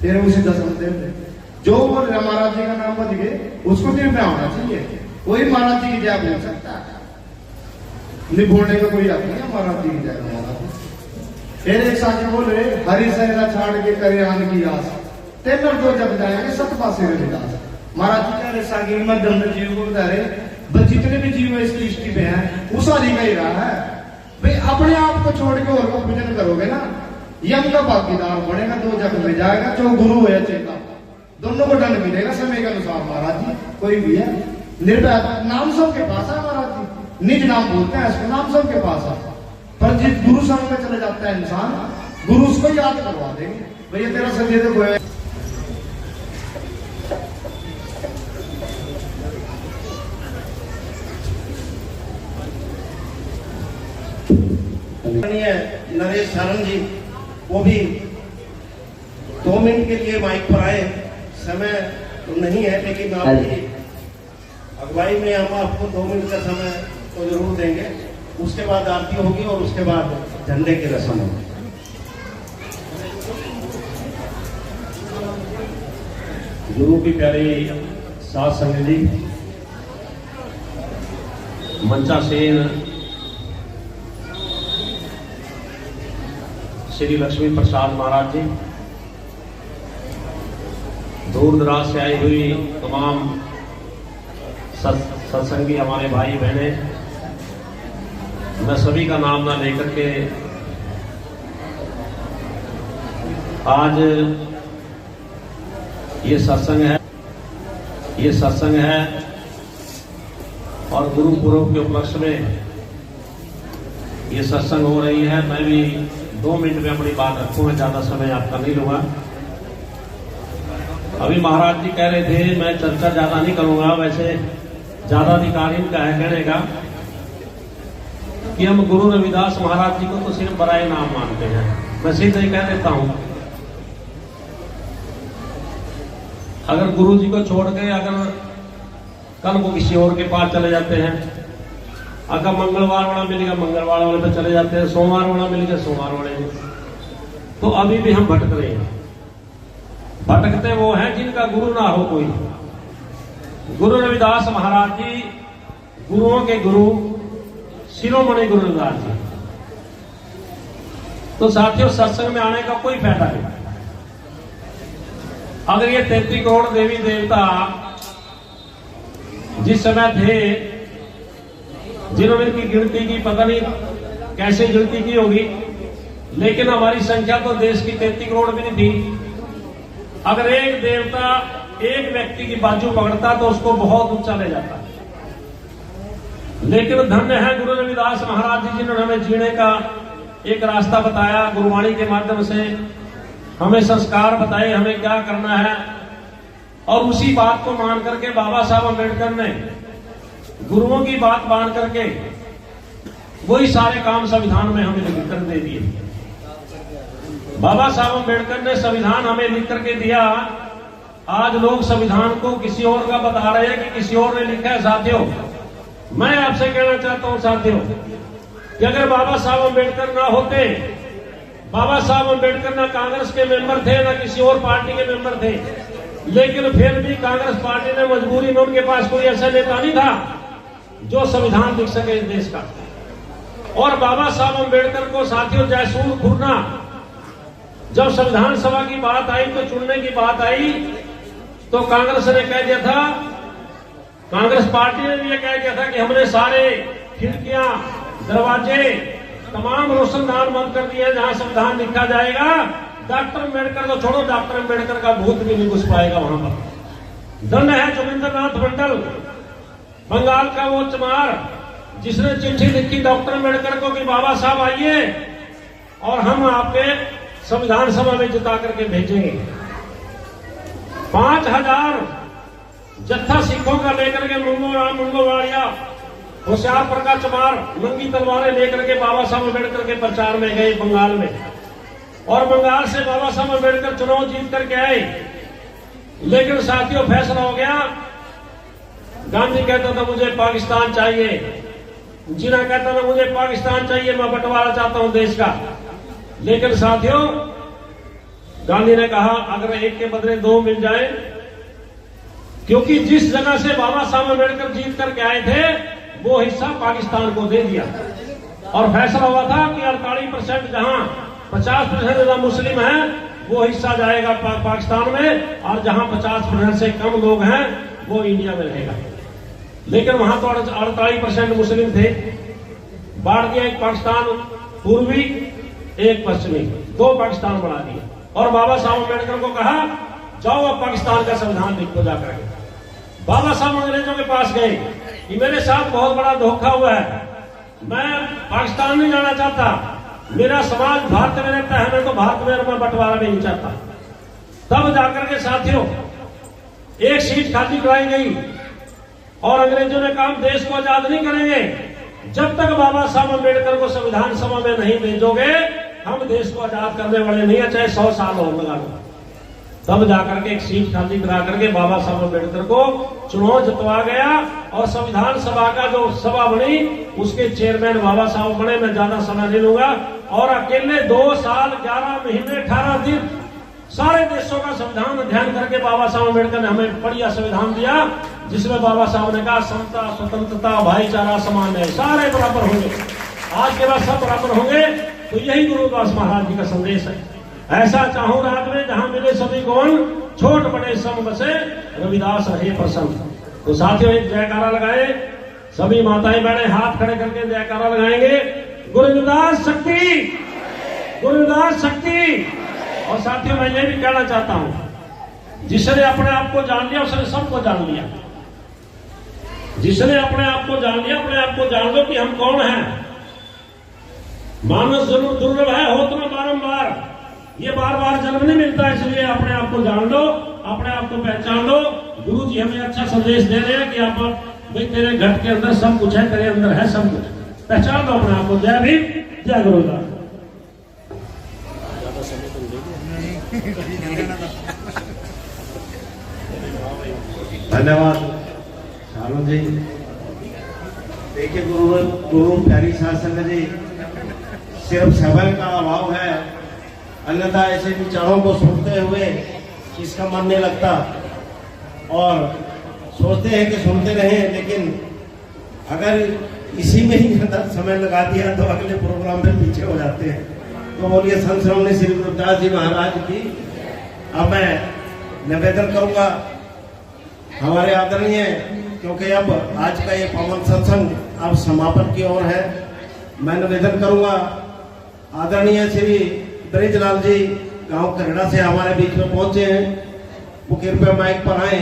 फिर उसी दशा में जो बोल रहे महाराज जी का नाम बच गए, उसको निर्भय होना चाहिए। कोई महाराज जी की जय बोल सकता है, नहीं बोलने का कोई हक नहीं है महाराज जी की जय का। फिर एक साथी बोल रहे हरि सहरा छाड़ के करे आन की आस, तेनर दो जब जाएंगे सत पासे विलास। महाराज जी कह रहे सागी मध्यम जीव को बता रहे जितने भी जीव इस सृष्टि में है उस आदि का ही रहा है भाई। अपने आप को छोड़ के और को पूजन करोगे ना, यम का भागीदार बनेगा, 2 जग में जाएगा, चाहे गुरु हो या चेता, दोनों को दंड मिलेगा समय के अनुसार। महाराज जी कोई भी है निर्भय नाम सबके पास है महाराज जी, निज नाम बोलते हैं इसको, नाम सबके पास है। पर जिस गुरु संग में चले जाता है इंसान, गुरु उसको याद करवा देंगे, भैया तेरा सत्य देखो है।
नरेश शरण जी वो भी 2 मिनट के लिए माइक पर आए। समय तो नहीं है लेकिन आपकी अगुवाई में हम आपको 2 मिनट का समय तो जरूर देंगे। उसके बाद आरती होगी और उसके बाद झंडे की रस्म होगी।
गुरु की प्यारी साथ संगत जी, मंचा सेन श्री लक्ष्मी प्रसाद महाराज जी, दूर दराज से आई हुई तमाम सत्संगी हमारे भाई बहने, मैं सभी का नाम ना लेकर के आज ये सत्संग है और गुरु पूर्व के उपलक्ष्य में ये सत्संग हो रही है। मैं भी 2 मिनट में अपनी बात रखूंगा, ज्यादा समय आपका नहीं लूंगा। अभी महाराज जी कह रहे थे मैं चर्चा ज्यादा नहीं करूंगा, वैसे ज्यादा अधिकार इनका है कहने का कि हम गुरु रविदास महाराज जी को तो सिर्फ बराए नाम मानते हैं। मैं सीधे ही कह देता हूं, अगर गुरु जी को छोड़ के अगर कल को किसी और के पास चले जाते हैं, अगर मंगलवार वाला मिलेगा मंगलवार वाले पे चले जाते हैं, सोमवार वाला मिलेगा सोमवार वाले में, तो अभी भी हम भटक रहे हैं। भटकते वो हैं जिनका गुरु ना हो कोई। गुरु रविदास महाराज जी गुरुओं के गुरु शिरोमणि गुरु रविदास जी। तो साथियों, सत्संग में आने का कोई फायदा नहीं। अगर ये 33 करोड़ देवी देवता जिस समय थे, जिन्होंने इनकी गिनती की, पता नहीं कैसे गिनती की होगी, लेकिन हमारी संख्या तो देश की 33 करोड़ भी नहीं थी। अगर एक देवता एक व्यक्ति की बाजू पकड़ता तो उसको बहुत ऊंचा ले जाता। लेकिन धन्य है गुरु रविदास महाराज जी, जिन्होंने हमें जीने का एक रास्ता बताया, गुरुवाणी के माध्यम से हमें संस्कार बताए, हमें क्या करना है। और उसी बात को मान करके बाबा साहब अम्बेडकर ने गुरुओं की बात मान करके वही सारे काम संविधान में हमें लिख कर दे दिए। बाबा साहब अम्बेडकर ने संविधान हमें लिख करके दिया। आज लोग संविधान को किसी और का बता रहे हैं कि किसी और ने लिखा है। साथियों, मैं आपसे कहना चाहता हूं साथियों कि अगर बाबा साहब अम्बेडकर ना होते, बाबा साहब अम्बेडकर ना कांग्रेस के मेंबर थे ना किसी और पार्टी के मेंबर थे, लेकिन फिर भी कांग्रेस पार्टी ने मजबूरी में, उनके पास कोई ऐसा नेता नहीं था जो संविधान लिख सके इस देश का। और बाबा साहब अम्बेडकर को साथियों जयसूर खुरना, जब संविधान सभा की बात आई तो चुनने की बात आई तो कांग्रेस ने कह दिया था, कांग्रेस पार्टी ने भी कह दिया था कि हमने सारे खिड़कियां, दरवाजे, तमाम रोशनदान बंद कर दिए, जहां संविधान लिखा जाएगा। डॉक्टर अम्बेडकर को छोड़ो, डॉक्टर अम्बेडकर का भूत भी नहीं घुस पाएगा वहां पर। धन्य है जोगिंदर नाथ मंडल, बंगाल का वो चमार, जिसने चिट्ठी लिखी डॉक्टर अम्बेडकर को कि बाबा साहब आइए और हम आपके संविधान सभा में जिता करके भेजेंगे। 5000 जत्था सिखों का लेकर के मुंगोवाड़िया, होशियारपुर का चमार नंगी तलवारें लेकर के बाबा साहब अम्बेडकर के प्रचार में गए बंगाल में। और बंगाल से बाबा साहब अम्बेडकर चुनाव जीत करके आए। लेकिन साथियों, फैसला हो गया। गांधी कहता था मुझे पाकिस्तान चाहिए, जिन्ना कहता था मुझे पाकिस्तान चाहिए, मैं बंटवारा चाहता हूं देश का। लेकिन साथियों, गांधी ने कहा अगर एक के बदले 2 मिल जाए, क्योंकि जिस जगह से बाबा साहब अम्बेडकर जीत करके आए थे वो हिस्सा पाकिस्तान को दे दिया। और फैसला हुआ था कि 48% जहां 50% मुस्लिम हैं वो हिस्सा जाएगा पाकिस्तान में, और जहां 50% से कम लोग हैं वो इंडिया में रहेगा। लेकिन वहां तो 48% मुस्लिम थे। बांट दिया, एक पाकिस्तान पूर्वी, एक पश्चिमी, 2 पाकिस्तान बना दिए। और बाबा साहब अम्बेडकर को कहा जाओ अब पाकिस्तान का संविधान लिखो जाकर। बाबा साहब अंग्रेजों के पास गए कि मेरे साथ बहुत बड़ा धोखा हुआ है, मैं पाकिस्तान नहीं जाना चाहता, मेरा समाज भारत में रहता है, मैं तो भारत में मैं बंटवारा नहीं चाहता। तब जाकर के साथियों एक सीट खाली कराई गई और अंग्रेजों ने कहा देश को आजाद नहीं करेंगे जब तक बाबा साहब अम्बेडकर को संविधान सभा में नहीं भेजोगे, हम देश को आजाद करने वाले नहीं है, चाहे 100 साल और लगा लो। तब जाकर के एक सीट खाली करा करके बाबा साहब अम्बेडकर को चुनाव जितवा गया और संविधान सभा का जो सभा बनी उसके चेयरमैन बाबा साहब बने। मैं ज्यादा समय नहीं लूंगा। और अकेले 2 साल 11 महीने 18 दिन सारे देशों का संविधान अध्ययन करके बाबा साहब अम्बेडकर ने हमें बढ़िया संविधान दिया, जिसमें बाबा साहब ने कहा समता, स्वतंत्रता, भाईचारा, समान है, सारे बराबर होंगे, आज के बाद सब बराबर होंगे। तो यही गुरुदास महाराज जी का संदेश है। ऐसा चाहूं राज में जहां मिले सभी गुण, छोट बड़े सब बसे, रविदास रहे प्रसन्न। तो साथियों एक जयकारा लगाए, सभी माताएं बहने हाथ खड़े करके जयकारा लगाएंगे, गुरुदास शक्ति, गुरुदास शक्ति। और साथियों मैं ये भी कहना चाहता हूं, जिसने अपने आप को जान लिया उसने सबको जान लिया। जिसने अपने आप को जान लिया, अपने आप को जान लो कि हम कौन हैं। मानस जरूर दुर्लभ है, होता ना बारंबार, ये बार बार जन्म नहीं मिलता, इसलिए अपने आप को जान लो, अपने आप को पहचान लो। गुरु जी हमें अच्छा संदेश दे रहे हैं कि आप भाई तेरे घट के अंदर सब कुछ है, तेरे अंदर है सब कुछ, पहचान लो अपने आप को। जय भीम, जय गुरुदास।
धन्यवाद शानू जी। देखिए गुरु प्यारी साध संगत जी, सिर्फ समय का अभाव है, अन्यथा ऐसे विचारों को सुनते हुए इसका मन नहीं लगता और सोचते हैं कि सुनते रहें, लेकिन अगर इसी में ही समय लगा दिया तो अगले प्रोग्राम में पीछे हो जाते हैं। तो बोलिए संत श्रोमणी श्री गुरुदास जी महाराज की। अब मैं निवेदन करूंगा हमारे आदरणीय, क्योंकि अब आज का ये पावन सत्संग अब समापन की ओर है, मैं निवेदन करूंगा आदरणीय श्री ब्रिजलाल जी गांव करेड़ा से हमारे बीच में पहुंचे हैं, वो कृपया माइक पर आए,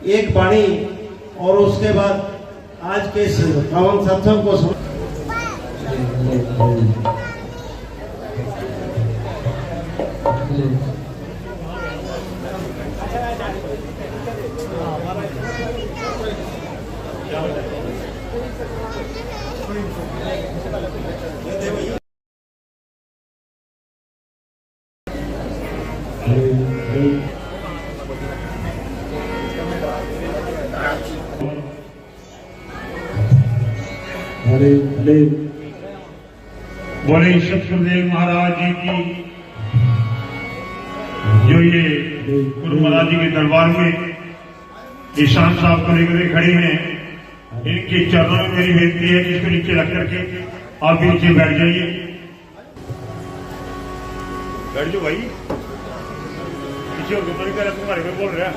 एक वाणी और उसके बाद आज के इस पावन सत्संग को
बोले सतगुरुदेव महाराज जी की। जो ये गुरु महाराज जी के दरबार में ईशान साहब को लेकर खड़े हैं, इनके चरणों में मेरी बेनती है कि इसको नीचे रख करके आप भी नीचे बैठ जाइए। बैठ जाओ भाई, पीछे हो तो नहीं कर रहा, तुम्हारे में बोल रहा है।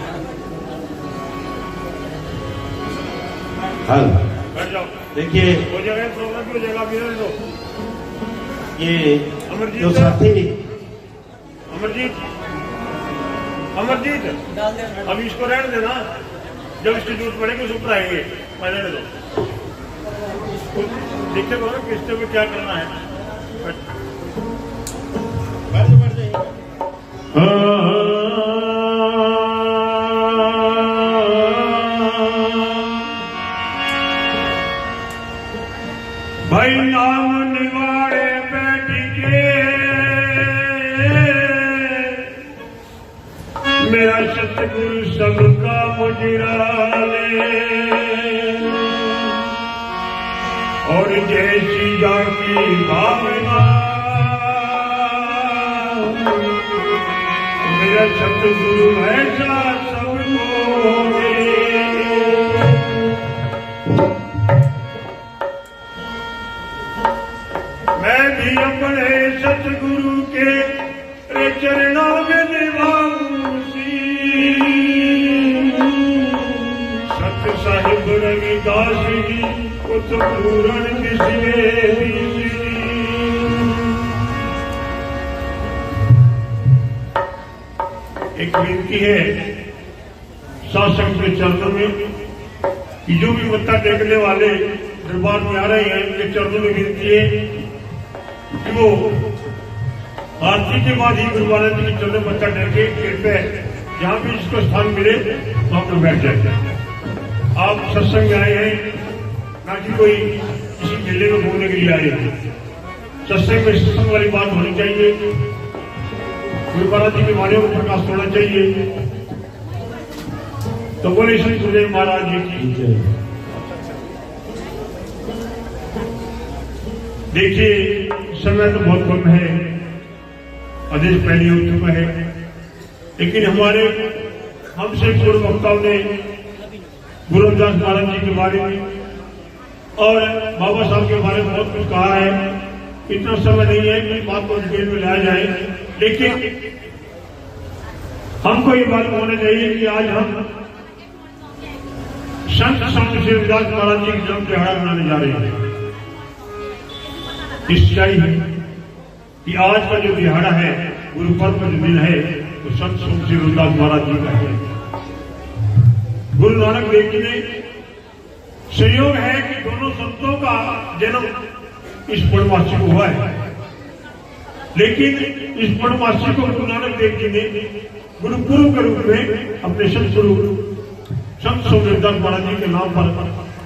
बैठ जाओ।
देखिए
हो जाएगा प्रोग्राम भी हो जाएगा। अभी तो
ये
अमरजीत
जो साथी
अमरजीत अभी इसको रहने देना, जब इसकी जरूरत पड़ेगी उसको पढ़ाएंगे, रहने दो। देखते करो किससे को क्या करना है। भाई नाम निवाड़े बैठी के मेरा सतगुरु सबका मुजराले, और जैसी जाकी भावना मेरा सतगुरु ऐसा सबको दे। मैं भी अपने सतगुरु के चरणों में निभाऊं सत साहिब रविदास जी को तो पूरण किसने दी। एक विनती है, शासन के चरणों में कि जो भी मत्था टेकने वाले दरबार में आ रहे हैं उनके चरणों में विनती है कि वो आरती के बाद ही गुरु महाराज जी के चरणों में मत्था टेके कृपया जहाँ भी जिसको स्थान मिले वहां पर बैठ जाए। आप सत्संग में आए हैं ना कि कोई किसी मेले में घूमने के लिए आए हैं। सत्संग में सत्संग वाली बात होनी चाहिए, गुरु महाराज जी के वाणियों को प्रकाश होना चाहिए। तो बोले श्री गुरुदेव महाराज जी की जय। देखिए समय तो बहुत कम है, आदेश पहले हो चुका है, लेकिन हमारे हमसे पूर्व वक्ताओं ने गुरु रविदास महाराज जी के बारे में और बाबा साहब के बारे में बहुत कुछ कहा है। इतना समय नहीं है कि बात को डिटेल में लाया जाए, लेकिन हमको ये बात होना चाहिए कि आज हम संत स्वामी श्री रविदास महाराज जी की जन्म दिहाड़ा मनाने जा रहे हैं। सच्चाई है कि आज का जो दिहाड़ा है, गुरु पर्व का जो दिन है, वो संत स्वामी श्री रविदास महाराज जी का है। गुरु नानक देव जी ने संयोग है कि दोनों संतों का जन्म इस पूर्णमासी को हुआ है, लेकिन इस पूर्णमासी को गुरु नानक देव जी ने गुरुपुरब के रूप में अपने संत गुरु संत स्वामी रविदास महाराज जी के नाम पर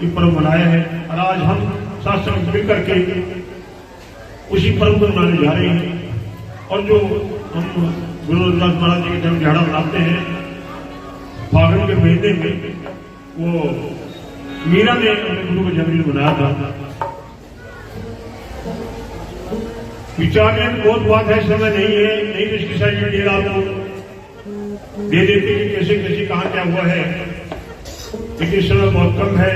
ये पर्व मनाया है। और आज हम साथ संग मिलकर के उसी पर्व को मनाने जा रहे हैं। और जो हम गुरु रविदास महाराज जी के जन्म दिहाड़ा मनाते हैं फागुन के महीने में, वो मीरा ने अपने गुरु का जन्मदिन मनाया था। विचारने में बहुत बात है, समय नहीं है, नहीं तो इसकी सारी डिटेल आपको दे देते कि कैसे कैसे कहाँ क्या हुआ है, लेकिन समय बहुत कम है।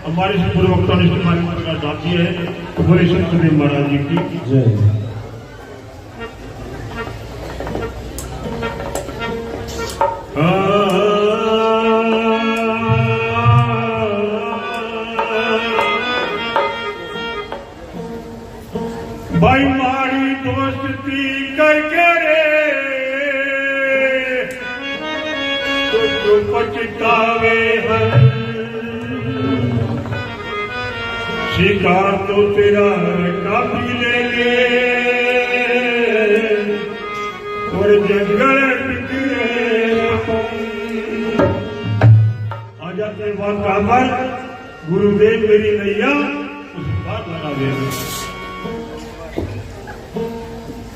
हमारे से पूर्व वक्ता ने इसके बारे में प्रकाश डाल दिया है। तो बोले श्री गुरुदेव महाराज जी की जय। भाई मारी दोस्ती करके रे तो पछतावे हर, शिकार तो तेरा काफी ले ले और जंगल टिकरे आ जाते बात का पर गुरुदेव मेरी नैया उस बात लगा दे।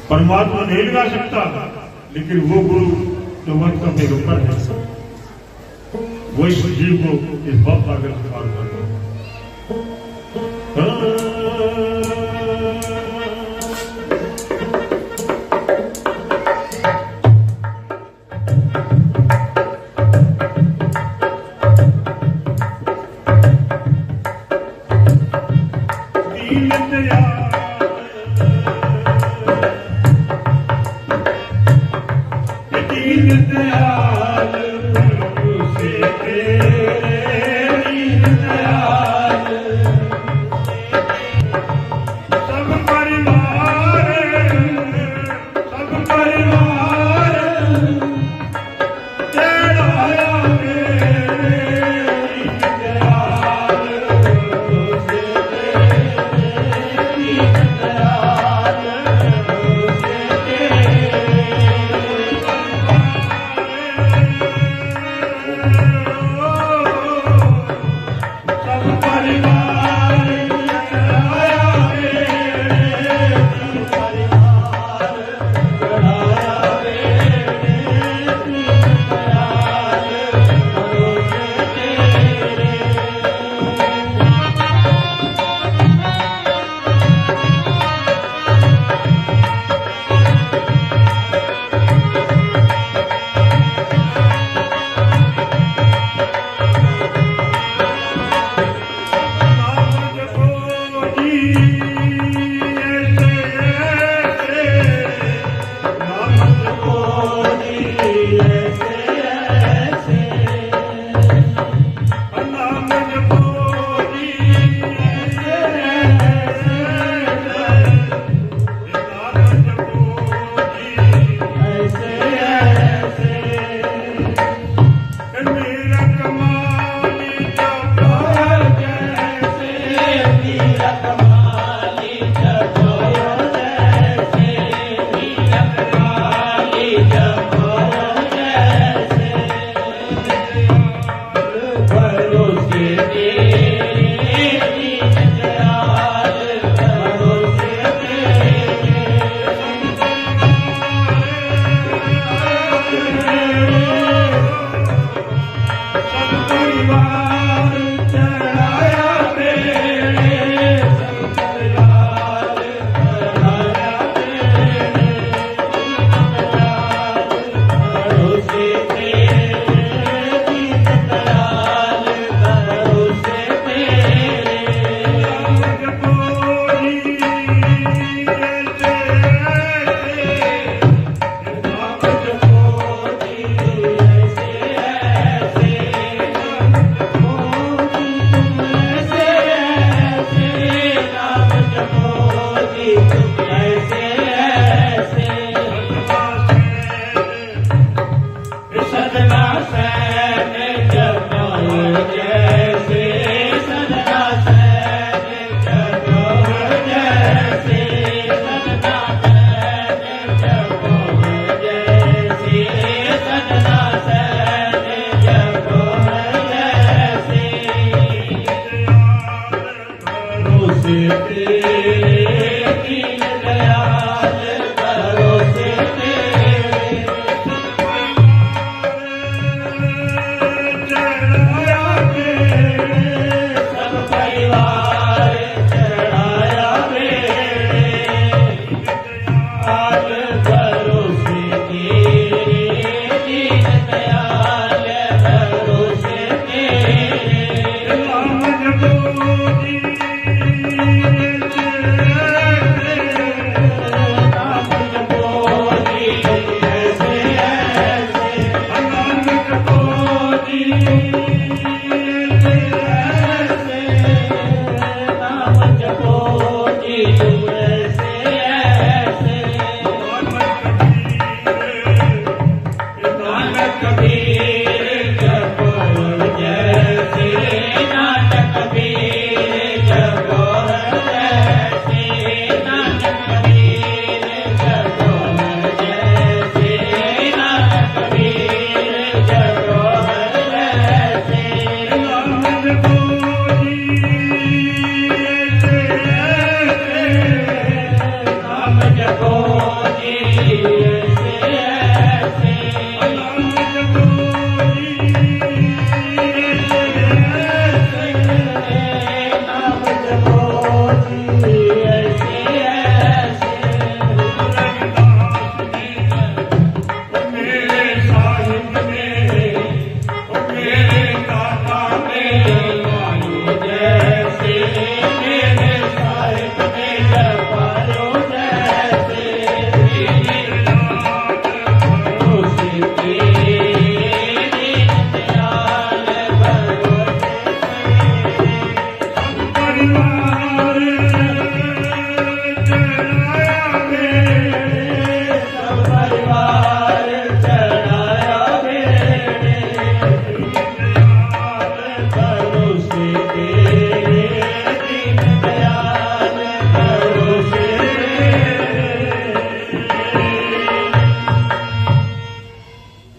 परमात्मा नहीं लगा सकता, लेकिन वो गुरु जो वक्त का पैगंबर है, वो इस जीव को इस बात का स्वीकार करता है।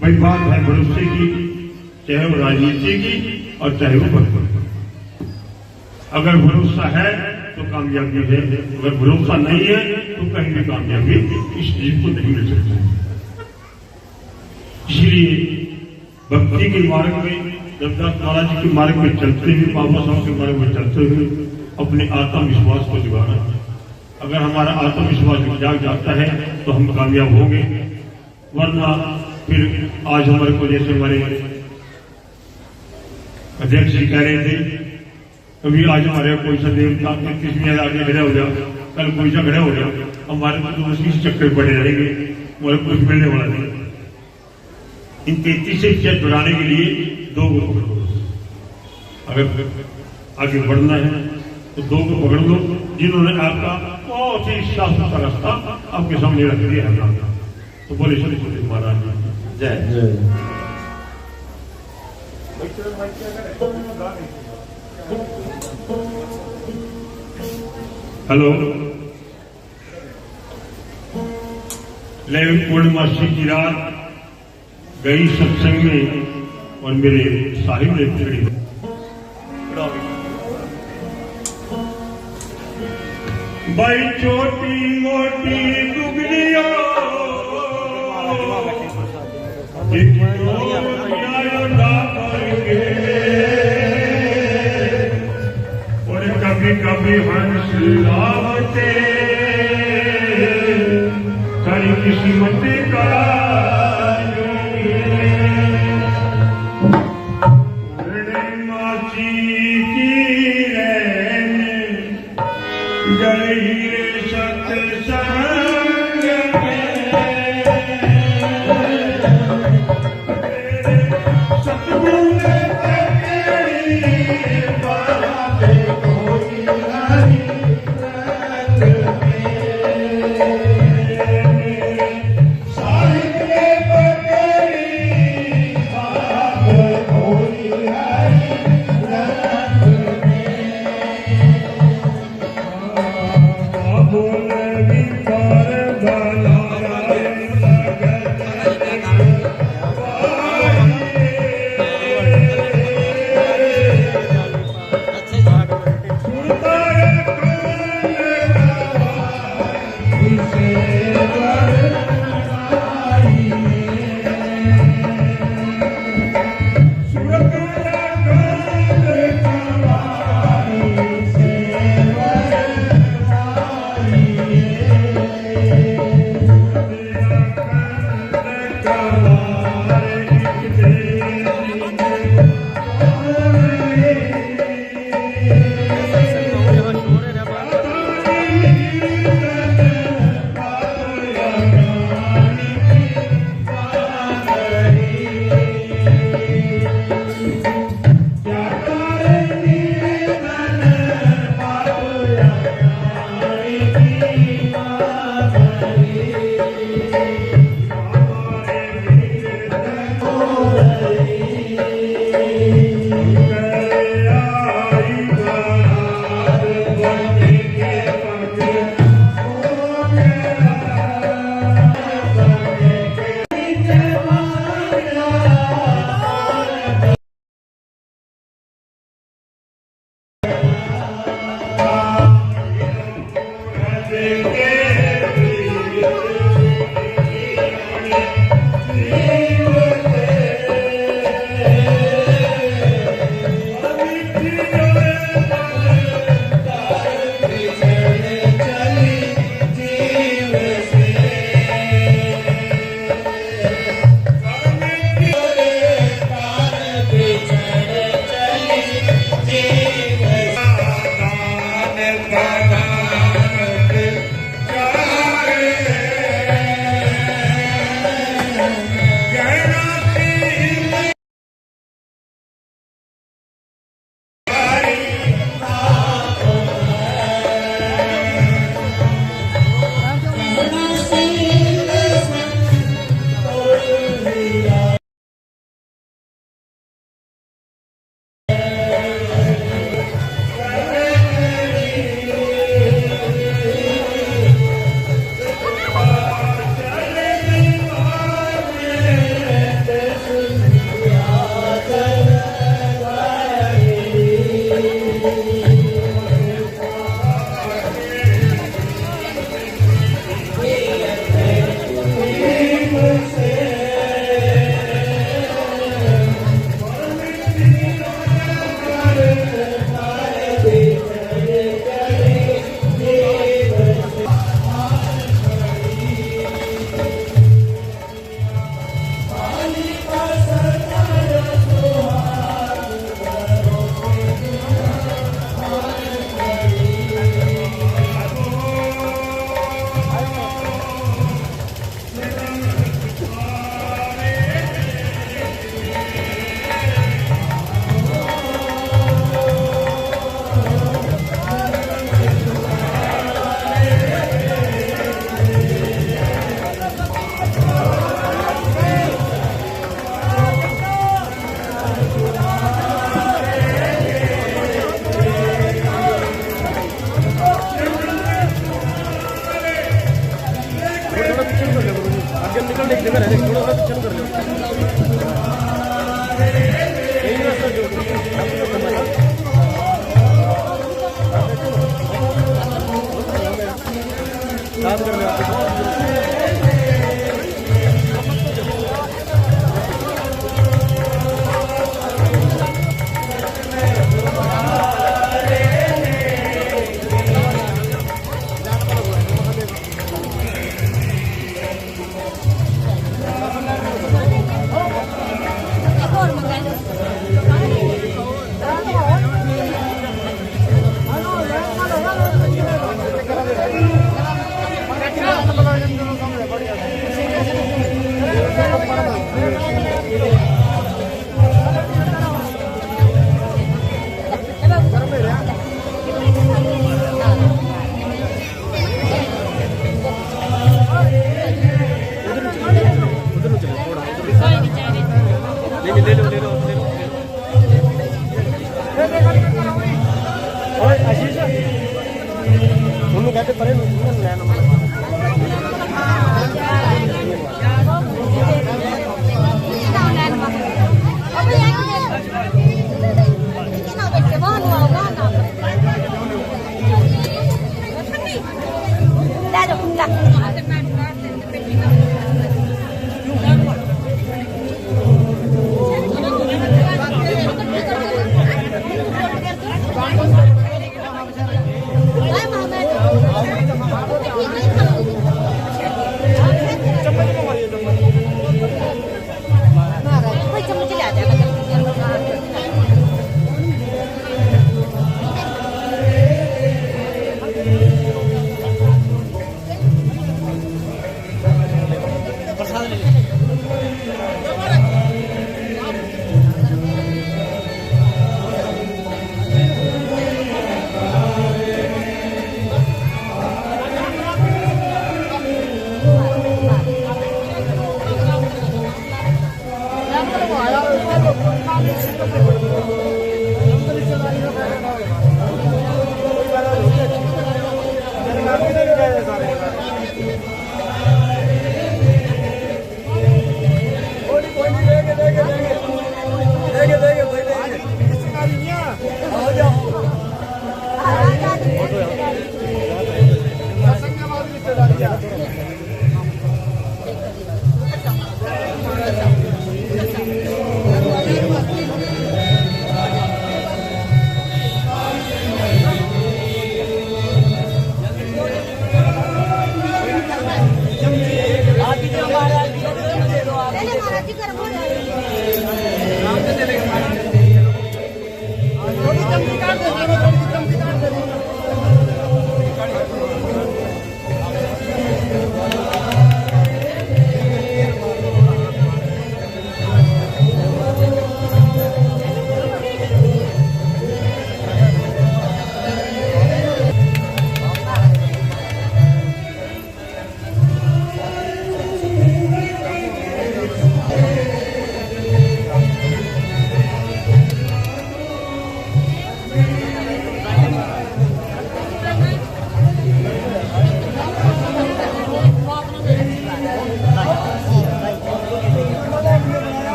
भाई बात है भरोसे की, चाहे वो राजनीति की और चाहे वो भगवान। अगर भरोसा है तो कामयाबी है, अगर भरोसा नहीं है तो कहीं भी कामयाबी इस चीज को नहीं मिल सकती। इसलिए भक्ति के मार्ग में, रविदास महाराज जी के मार्ग में चलते हुए, बाबा साहब के मार्ग में चलते हुए अपने आत्मविश्वास को जगाना। अगर हमारा आत्मविश्वास जाग जाता है तो हम कामयाब होंगे, वरना फिर आज हमारे को जैसे हमारे अध्यक्ष जी कह रहे थे, कभी आज हमारे कोई सा देवता 33वें आगे खड़ा हो गया, कल कोई सा खड़ा हो गया, हमारे को तो उसी चक्कर पड़े रहेंगे, हमारे कुछ मिलने वाला नहीं। इन 33 से जुड़ाने के लिए दो को पकड़ लो। अगर आगे बढ़ना है तो दो को पकड़ लो जिन्होंने आपका बहुत ही शास्त्र का रास्ता आपके सामने रख दिया है। तो बोले श्री महाराज जय जय। हेलो, लेकिन पूर्णमासी की रात गई सत्संग में और मेरे साहिब ने खड़ी भाई छोटी मोटी दुगलियों और कभी कभी हंस लावते करी किस्मत का माची की रैन गई सत्संग सतगुरु ने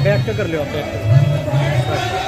बैठ के कर लो आप बैठ के।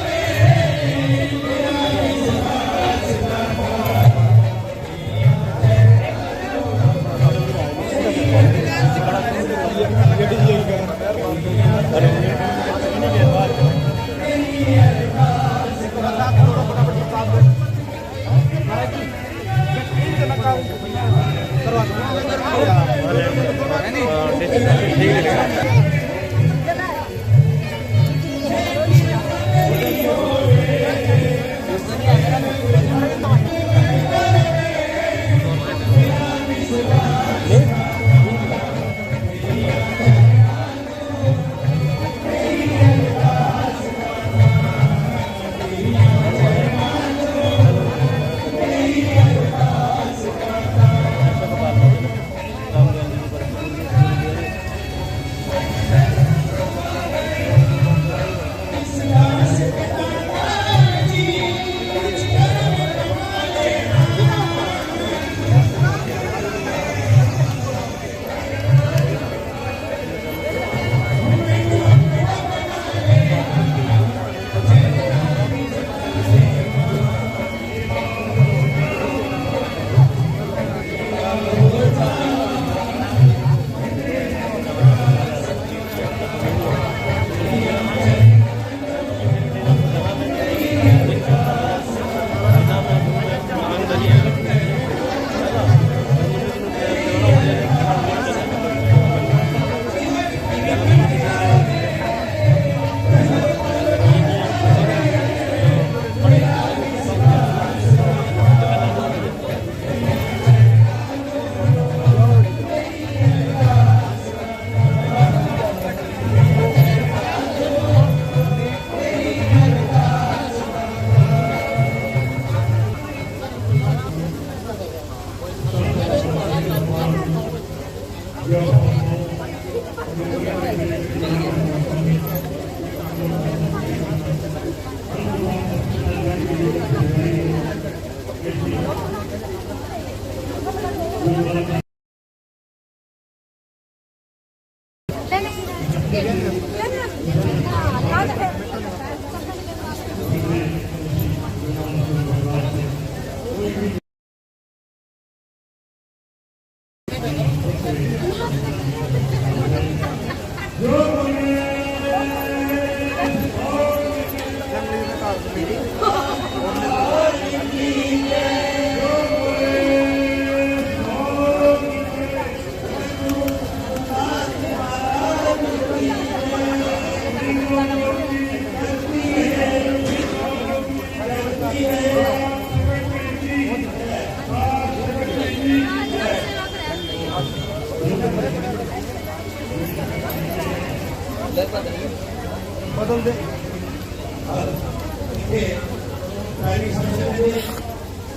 बदल दे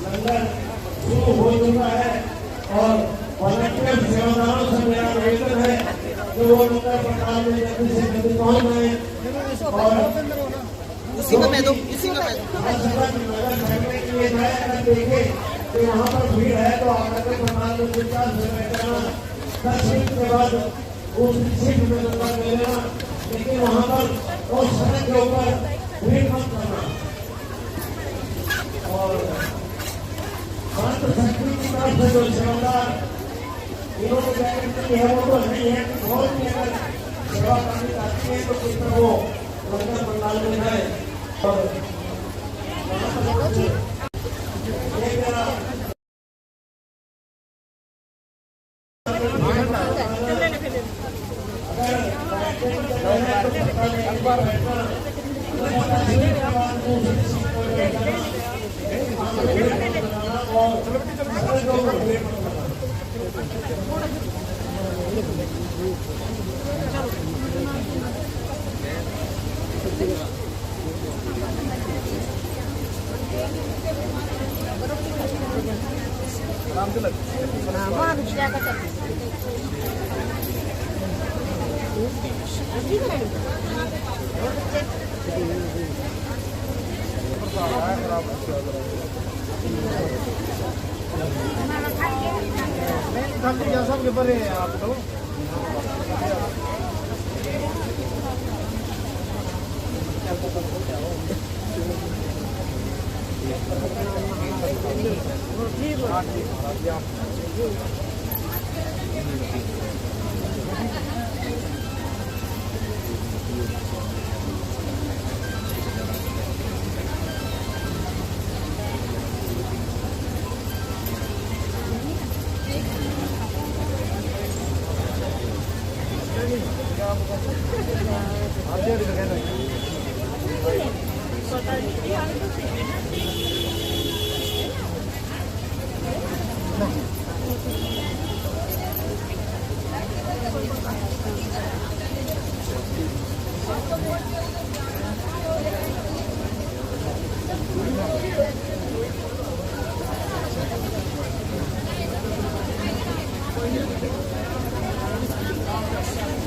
लंगर शुरू हो चुका है और वॉलंटियर सेवादारों से मेरा निवेदन है कि वो लंगर पंडाल में जल्दी से जल्दी पहुंच गए और
इसी का मैं दो
नगर छकने के लिए जाए अगर देखे कि वहाँ पर भीड़ है तो आप नगर पंडाल में चुपचाप से बैठना 10 मिनट के बाद उस सीट में लंगर ले लेना लेकिन वहाँ पर उस सड़क के ऊपर भीड़ मत करना और संत शक्ति की तरफ से जो सेवादार इन्होंने गारंटी की है वो तो नहीं है कि बहुत ही अगर सेवा करनी चाहती है तो किस तरह वो लंगर पंडाल में जाए और सबके बड़े हैं आप तो ठीक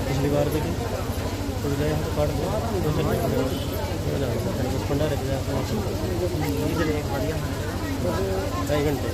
पिछली बार देखिए तो यहाँ तो काट दो पंडा रख दिया 2 घंटे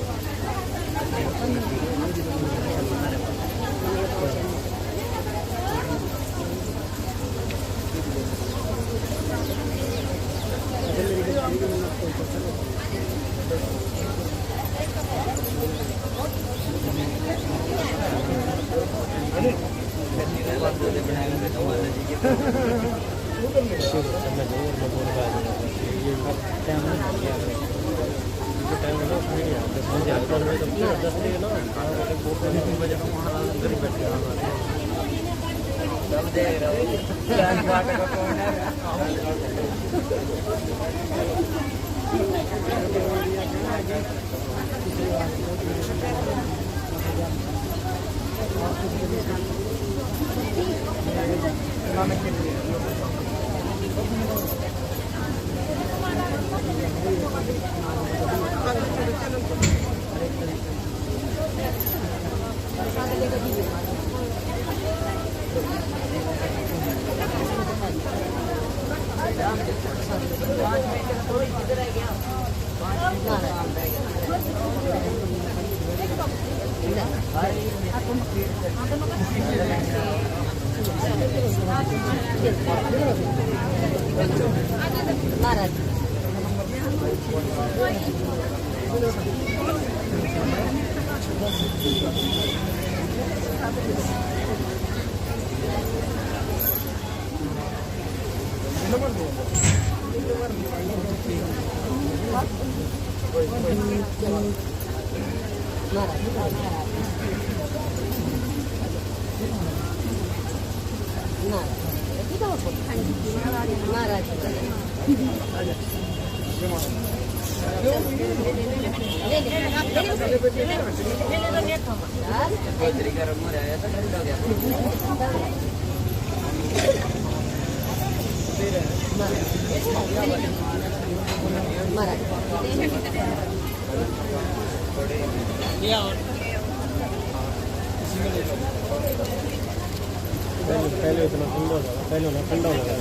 पहले इतना ठंडा होगा, पहले ना ठंडा होगा।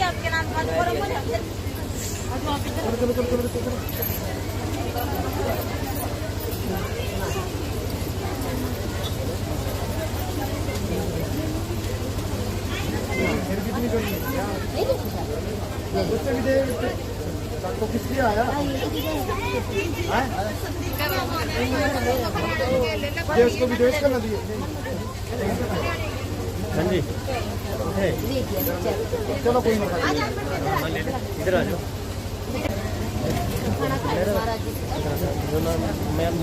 आपके नाम
तो किस लिए आया ये उसको वीडियो करना दिए। हाँ जी चलो कोई नहीं इधर आ जाओ। मैम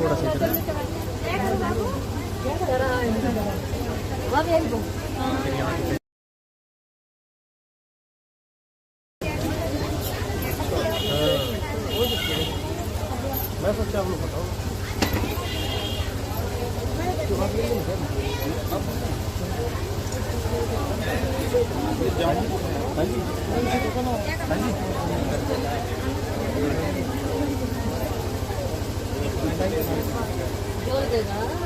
थोड़ा सा
मैं सोचा आप लोग बताओ
जोड़ देगा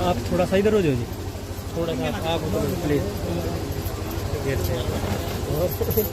आप थोड़ा सा इधर हो जाओ जी, थोड़ा सा आप प्लीज गेट से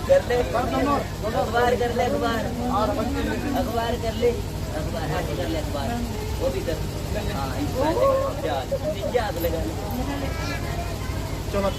कर ले अखबार कर ले अखबार कर ले अखबार हाथ कर ले अखबार वो भी कर हाँ नीचे हाथ लगा
चलो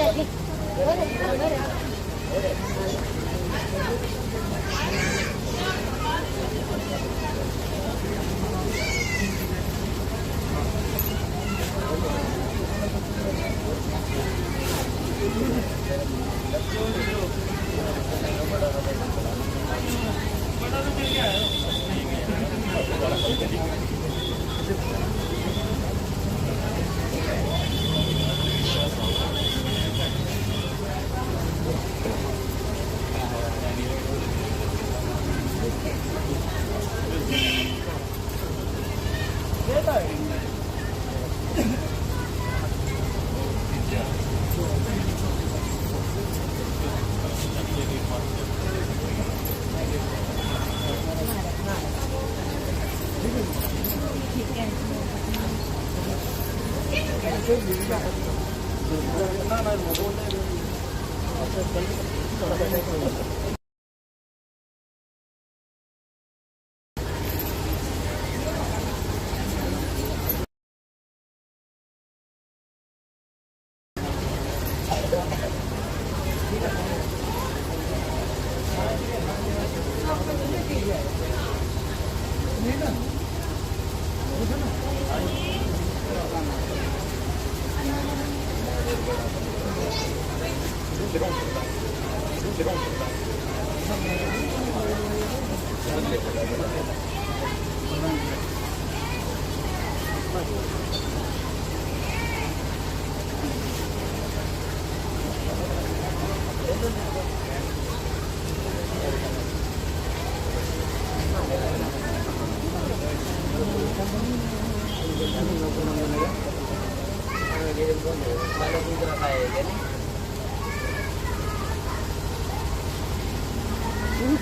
नीचे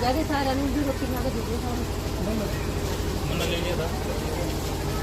जाके सारा भी रोटी बना के दीजिए
मैंने ले लिया था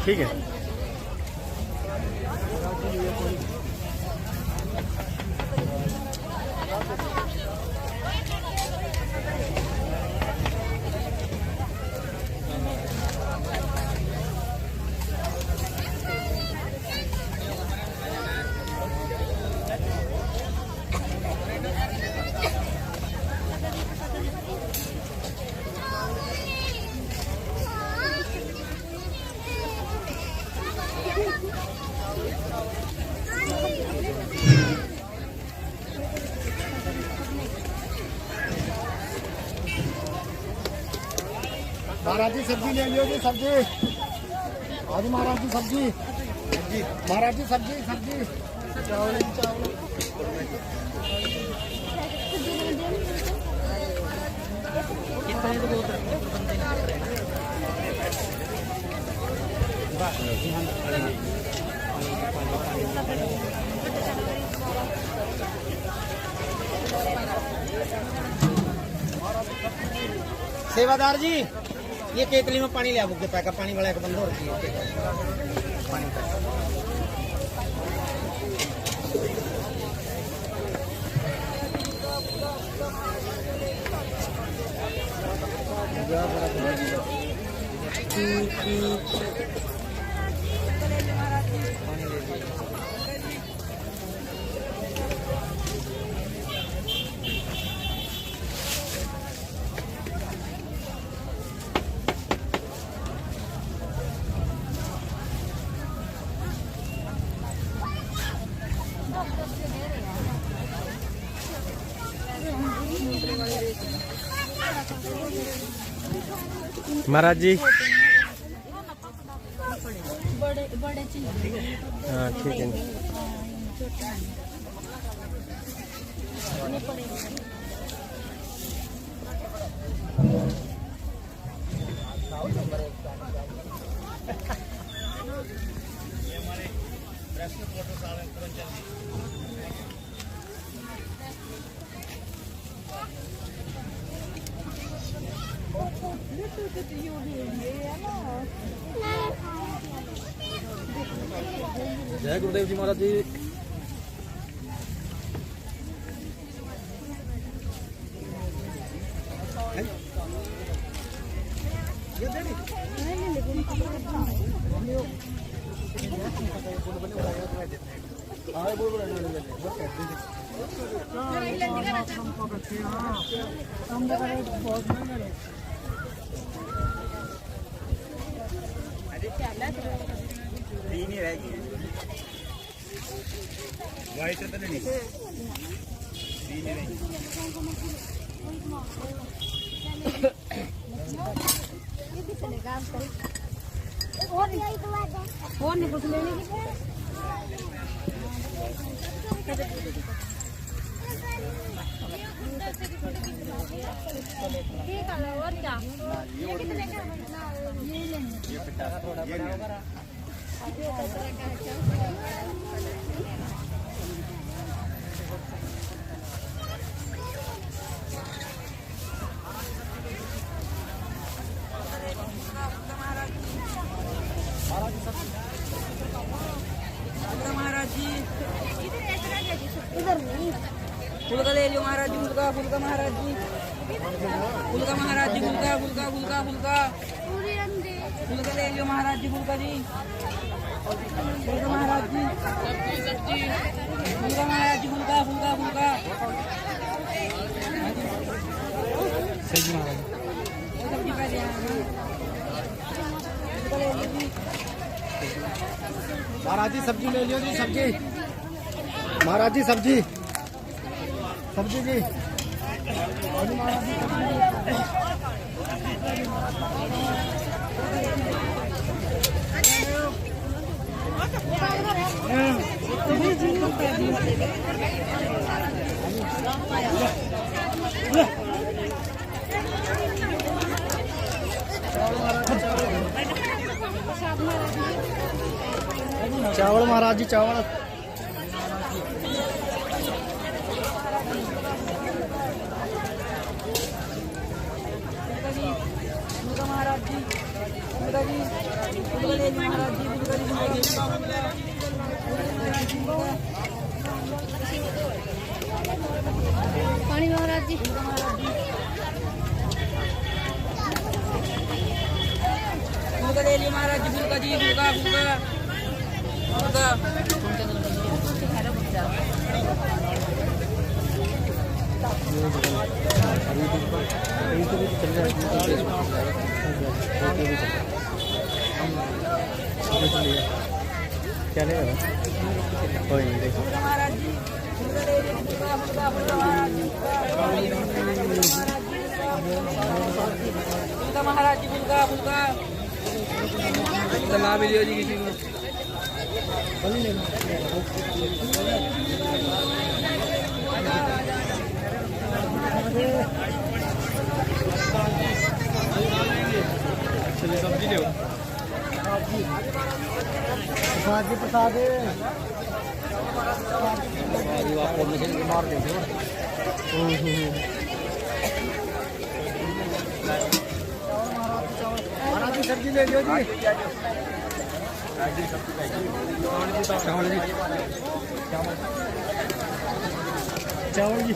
ठीक है।
महाराज जी सब्जी ले लियो जी, सब्जी आज महाराज जी सब्जी, महाराज जी सब्जी सब्जी चावल चावल
सेवादार जी ये केतली में पानी ले आओ के पैका पानी वाला एक बंद हो रखी है पानी का।
महाराज जी
बड़े बड़े चाहिए।
हाँ ठीक है। जय गुरुदेव जी महाराज जी।
और नहीं कुछ लेने की ठीक है और क्या ये कितने का ये लेंगे ये पिटा का थोड़ा बड़ा होगा।
महाराज जी इधर नहीं फूल का ले लियो महाराज जी। फूल का महाराज जी। फूल का महाराज जी। फूल का फूल का फूल का फूल का फूल का ले लियो महाराज जी। फूल का जी। फूल का महाराज जी। फूल का महाराज जी। फूल का फूल का फूल का
सही महाराज।
सब्जी का दिया
महाराज जी सब्जी ले लियो जी। सब्जी महाराज जी। सब्जी सब्जी जी। चावल महाराज जी। चावल
महाराज जी।
पानी महाराज जी।
फूल ले लियो महाराज जी। फूल का जी। फूल का फूल का फूल का
क्या लेगा कोई नहीं देखो
महाराज जी। फूल का ले लियो। फूल का फूल का फूल का महाराज जी। फूल का महाराज जी। फूल का फूल का ला भी लियो जी किसी को।
चलिए सब्जी ले प्रसाद जी। प्रसाद मार देते महाराज जी। सब्जी ले लियो जी। चावल जी। चावल जी।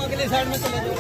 अगले साइड में चले जाओ।